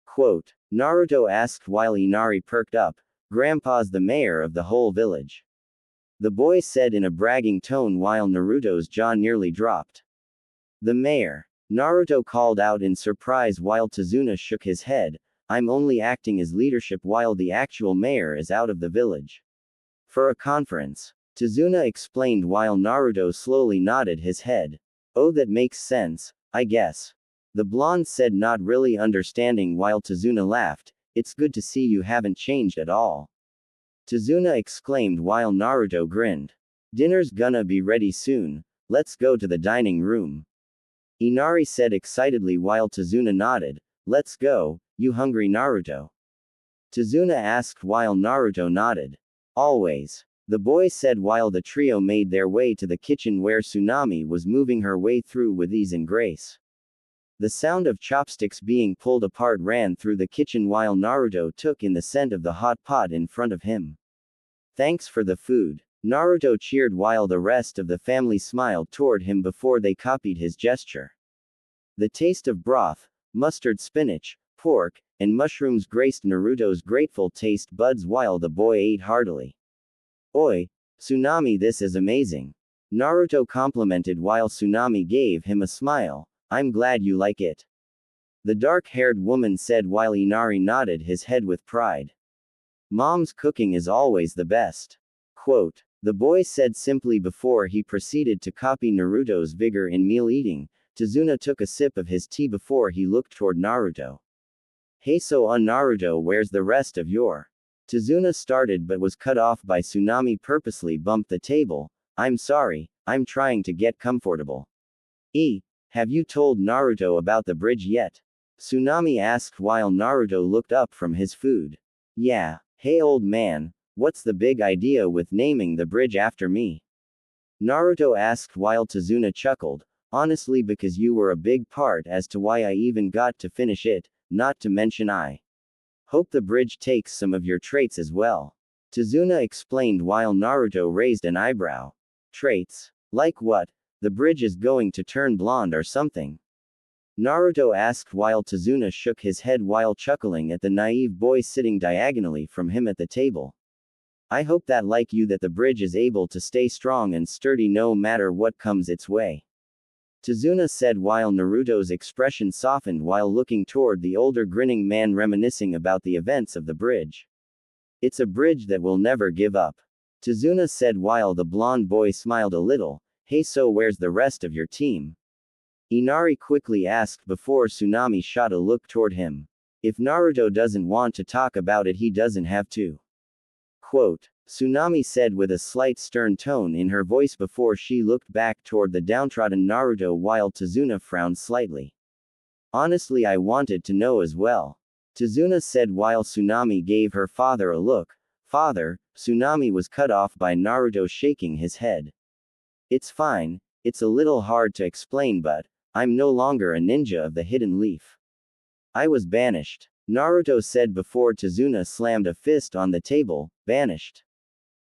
Quote. Naruto asked while Inari perked up. Grandpa's the mayor of the whole village. The boy said in a bragging tone while Naruto's jaw nearly dropped. The mayor. Naruto called out in surprise while Tazuna shook his head. I'm only acting as leadership while the actual mayor is out of the village. For a conference. Tazuna explained while Naruto slowly nodded his head. Oh, that makes sense, I guess. The blonde said, not really understanding while Tazuna laughed. It's good to see you haven't changed at all. Tazuna exclaimed while Naruto grinned. Dinner's gonna be ready soon. Let's go to the dining room. Inari said excitedly while Tazuna nodded. Let's go, you hungry, Naruto? Tazuna asked while Naruto nodded. Always. The boy said while the trio made their way to the kitchen where Tsunami was moving her way through with ease and grace. The sound of chopsticks being pulled apart ran through the kitchen while Naruto took in the scent of the hot pot in front of him. Thanks for the food. Naruto cheered while the rest of the family smiled toward him before they copied his gesture. The taste of broth, mustard, spinach, pork, and mushrooms graced Naruto's grateful taste buds while the boy ate heartily. Oi, Tsunami, this is amazing. Naruto complimented while Tsunami gave him a smile. I'm glad you like it. The dark-haired woman said while Inari nodded his head with pride. Mom's cooking is always the best. Quote. The boy said simply before he proceeded to copy Naruto's vigor in meal eating. Tazuna took a sip of his tea before he looked toward Naruto. Hey, so Naruto, where's the rest of your? Tazuna started but was cut off by Tsunami purposely bumped the table. I'm sorry, I'm trying to get comfortable. Have you told Naruto about the bridge yet? Tsunami asked while Naruto looked up from his food. Yeah, hey old man, what's the big idea with naming the bridge after me? Naruto asked while Tazuna chuckled. Honestly, because you were a big part as to why I even got to finish it, not to mention I hope the bridge takes some of your traits as well. Tazuna explained while Naruto raised an eyebrow. Traits? Like what? The bridge is going to turn blonde or something? Naruto asked while Tazuna shook his head while chuckling at the naive boy sitting diagonally from him at the table. I hope that like you that the bridge is able to stay strong and sturdy no matter what comes its way. Tazuna said while Naruto's expression softened while looking toward the older grinning man reminiscing about the events of the bridge. It's a bridge that will never give up. Tazuna said while the blonde boy smiled a little. Hey, so where's the rest of your team? Inari quickly asked before Tsunami shot a look toward him. If Naruto doesn't want to talk about it, he doesn't have to. Quote, Tsunami said with a slight stern tone in her voice before she looked back toward the downtrodden Naruto while Tazuna frowned slightly. Honestly, I wanted to know as well. Tazuna said while Tsunami gave her father a look. Father, Tsunami was cut off by Naruto shaking his head. It's fine, it's a little hard to explain, but I'm no longer a ninja of the hidden leaf. I was banished. Naruto said before Tazuna slammed a fist on the table. Banished.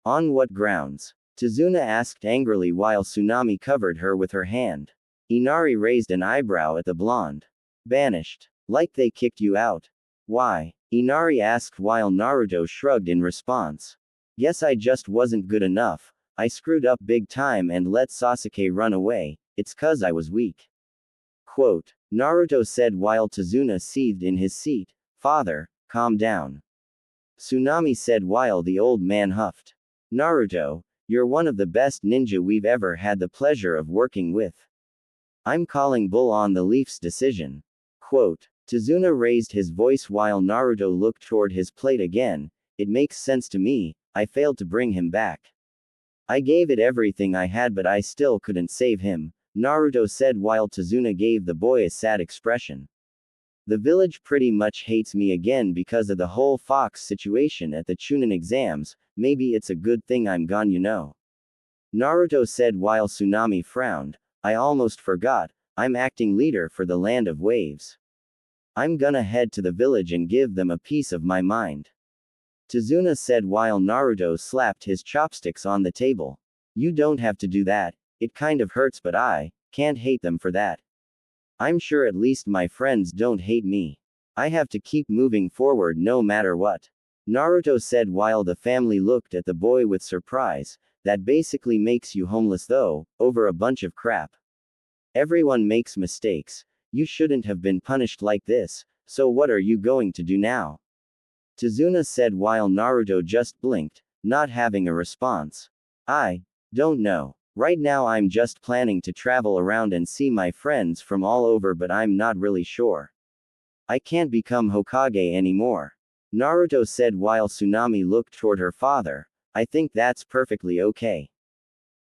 On what grounds? Tazuna asked angrily while Tsunami covered her with her hand. Inari raised an eyebrow at the blonde. Banished. Like they kicked you out. Why? Inari asked while Naruto shrugged in response. Guess I just wasn't good enough. I screwed up big time and let Sasuke run away. It's 'cause I was weak. Quote, Naruto said while Tazuna seethed in his seat. Father, calm down. Tsunami said while the old man huffed. Naruto, you're one of the best ninja we've ever had the pleasure of working with. I'm calling bull on the Leaf's decision. Quote, Tazuna raised his voice while Naruto looked toward his plate again. It makes sense to me, I failed to bring him back. I gave it everything I had but I still couldn't save him, Naruto said while Tazuna gave the boy a sad expression. The village pretty much hates me again because of the whole Fox situation at the Chunin exams, maybe it's a good thing I'm gone, you know. Naruto said while Tsunami frowned. I almost forgot, I'm acting leader for the Land of Waves. I'm gonna head to the village and give them a piece of my mind. Tazuna said while Naruto slapped his chopsticks on the table. You don't have to do that, it kind of hurts but I can't hate them for that. I'm sure at least my friends don't hate me. I have to keep moving forward no matter what. Naruto said while the family looked at the boy with surprise. That basically makes you homeless though, over a bunch of crap. Everyone makes mistakes. You shouldn't have been punished like this, so what are you going to do now? Tazuna said while Naruto just blinked, not having a response. I don't know. Right now I'm just planning to travel around and see my friends from all over but I'm not really sure. I can't become Hokage anymore. Naruto said while Tsunami looked toward her father. I think that's perfectly okay.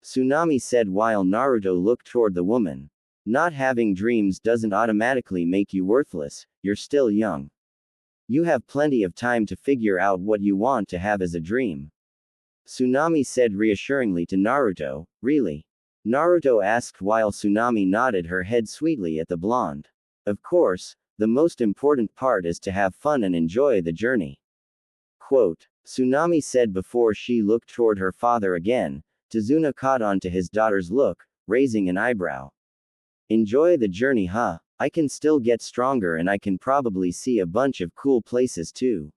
Tsunami said while Naruto looked toward the woman. Not having dreams doesn't automatically make you worthless, you're still young. You have plenty of time to figure out what you want to have as a dream. Tsunami said reassuringly to Naruto, really? Naruto asked while Tsunami nodded her head sweetly at the blonde. Of course, the most important part is to have fun and enjoy the journey. Quote, Tsunami said before she looked toward her father again. Tazuna caught on to his daughter's look, raising an eyebrow. Enjoy the journey, huh? I can still get stronger and I can probably see a bunch of cool places too.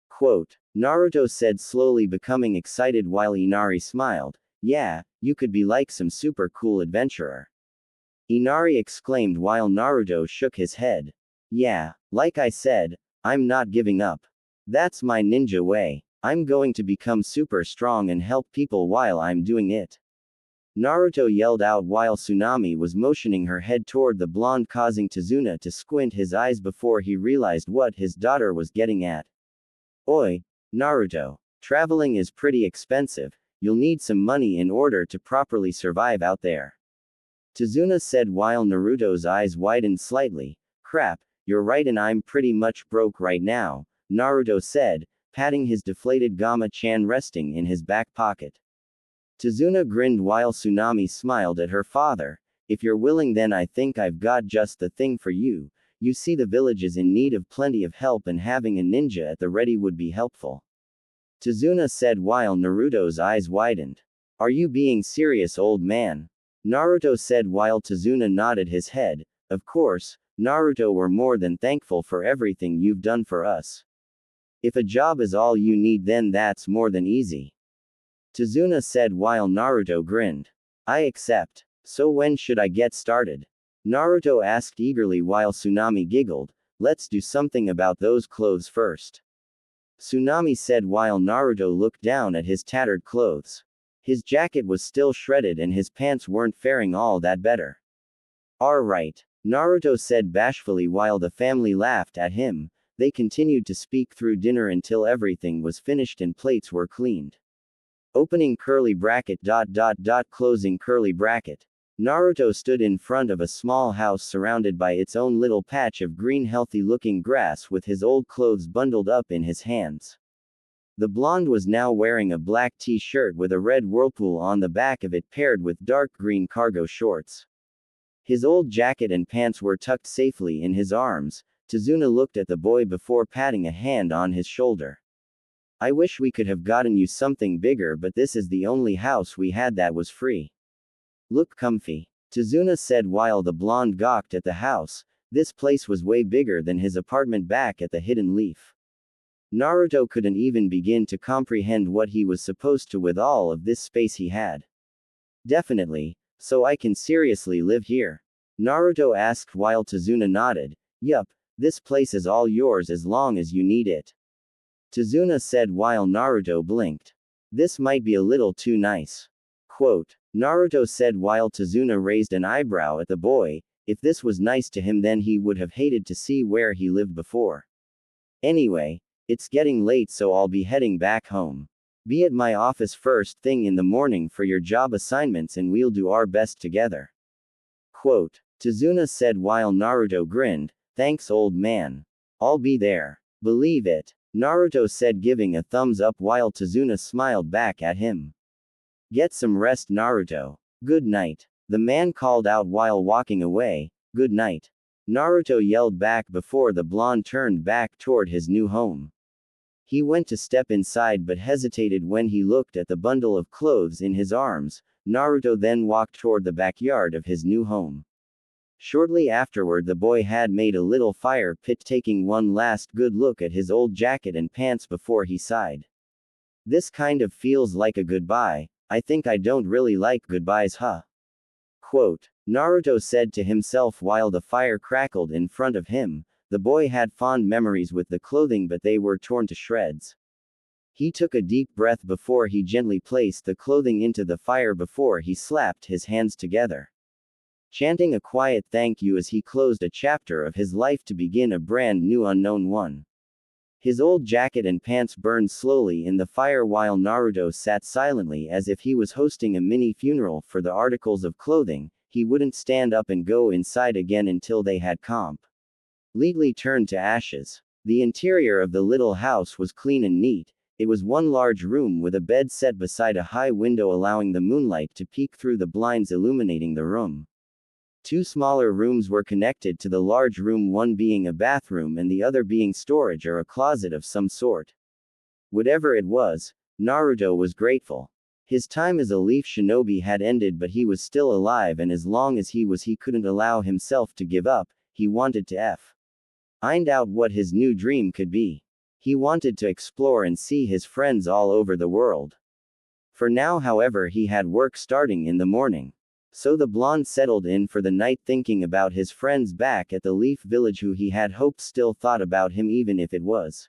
Quote, Naruto said slowly becoming excited while Inari smiled. Yeah, you could be like some super cool adventurer. Inari exclaimed while Naruto shook his head. Yeah, like I said, I'm not giving up. That's my ninja way. I'm going to become super strong and help people while I'm doing it. Naruto yelled out while Tsunami was motioning her head toward the blonde causing Tazuna to squint his eyes before he realized what his daughter was getting at. Oi, Naruto. Traveling is pretty expensive, you'll need some money in order to properly survive out there. Tazuna said while Naruto's eyes widened slightly. Crap, you're right and I'm pretty much broke right now, Naruto said, patting his deflated Gamma-chan resting in his back pocket. Tazuna grinned while Tsunami smiled at her father. If you're willing then I think I've got just the thing for you. You see the village is in need of plenty of help and having a ninja at the ready would be helpful. Tazuna said while Naruto's eyes widened. Are you being serious, old man? Naruto said while Tazuna nodded his head. Of course, Naruto, we're more than thankful for everything you've done for us. If a job is all you need, then that's more than easy. Tazuna said while Naruto grinned. I accept. So when should I get started? Naruto asked eagerly while Tsunami giggled. Let's do something about those clothes first. Tsunami said while Naruto looked down at his tattered clothes. His jacket was still shredded and his pants weren't faring all that better. Alright, Naruto said bashfully while the family laughed at him. They continued to speak through dinner until everything was finished and plates were cleaned. Opening curly bracket ... closing curly bracket. Naruto stood in front of a small house surrounded by its own little patch of green healthy looking grass with his old clothes bundled up in his hands. The blonde was now wearing a black t-shirt with a red whirlpool on the back of it paired with dark green cargo shorts. His old jacket and pants were tucked safely in his arms. Tazuna looked at the boy before patting a hand on his shoulder. I wish we could have gotten you something bigger, but this is the only house we had that was free. Look comfy. Tazuna said while the blonde gawked at the house. This place was way bigger than his apartment back at the Hidden Leaf. Naruto couldn't even begin to comprehend what he was supposed to with all of this space he had. Definitely, so I can seriously live here? Naruto asked while Tazuna nodded. Yup, this place is all yours as long as you need it. Tazuna said while Naruto blinked. This might be a little too nice. Quote. Naruto said while Tazuna raised an eyebrow at the boy. If this was nice to him, then he would have hated to see where he lived before. Anyway, it's getting late, so I'll be heading back home. Be at my office first thing in the morning for your job assignments and we'll do our best together. Quote. Tazuna said while Naruto grinned. Thanks, old man. I'll be there. Believe it. Naruto said, giving a thumbs up while Tazuna smiled back at him. Get some rest, Naruto. Good night. The man called out while walking away. Good night. Naruto yelled back before the blonde turned back toward his new home. He went to step inside but hesitated when he looked at the bundle of clothes in his arms. Naruto then walked toward the backyard of his new home. Shortly afterward, the boy had made a little fire pit, taking one last good look at his old jacket and pants before he sighed. This kind of feels like a goodbye. I think I don't really like goodbyes, huh? Quote. Naruto said to himself while the fire crackled in front of him. The boy had fond memories with the clothing, but they were torn to shreds. He took a deep breath before he gently placed the clothing into the fire before he slapped his hands together, chanting a quiet thank you as he closed a chapter of his life to begin a brand new unknown one. His old jacket and pants burned slowly in the fire while Naruto sat silently as if he was hosting a mini funeral for the articles of clothing. He wouldn't stand up and go inside again until they had completely turned to ashes. The interior of the little house was clean and neat. It was one large room with a bed set beside a high window allowing the moonlight to peek through the blinds illuminating the room. Two smaller rooms were connected to the large room, one being a bathroom and the other being storage or a closet of some sort. Whatever it was, Naruto was grateful. His time as a leaf shinobi had ended, but he was still alive, and as long as he couldn't allow himself to give up. He wanted to find out what his new dream could be. He wanted to explore and see his friends all over the world. For now, however, he had work starting in the morning. So the blonde settled in for the night thinking about his friends back at the Leaf Village who he had hoped still thought about him even if it was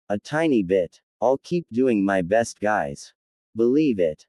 a tiny bit. I'll keep doing my best, guys. Believe it.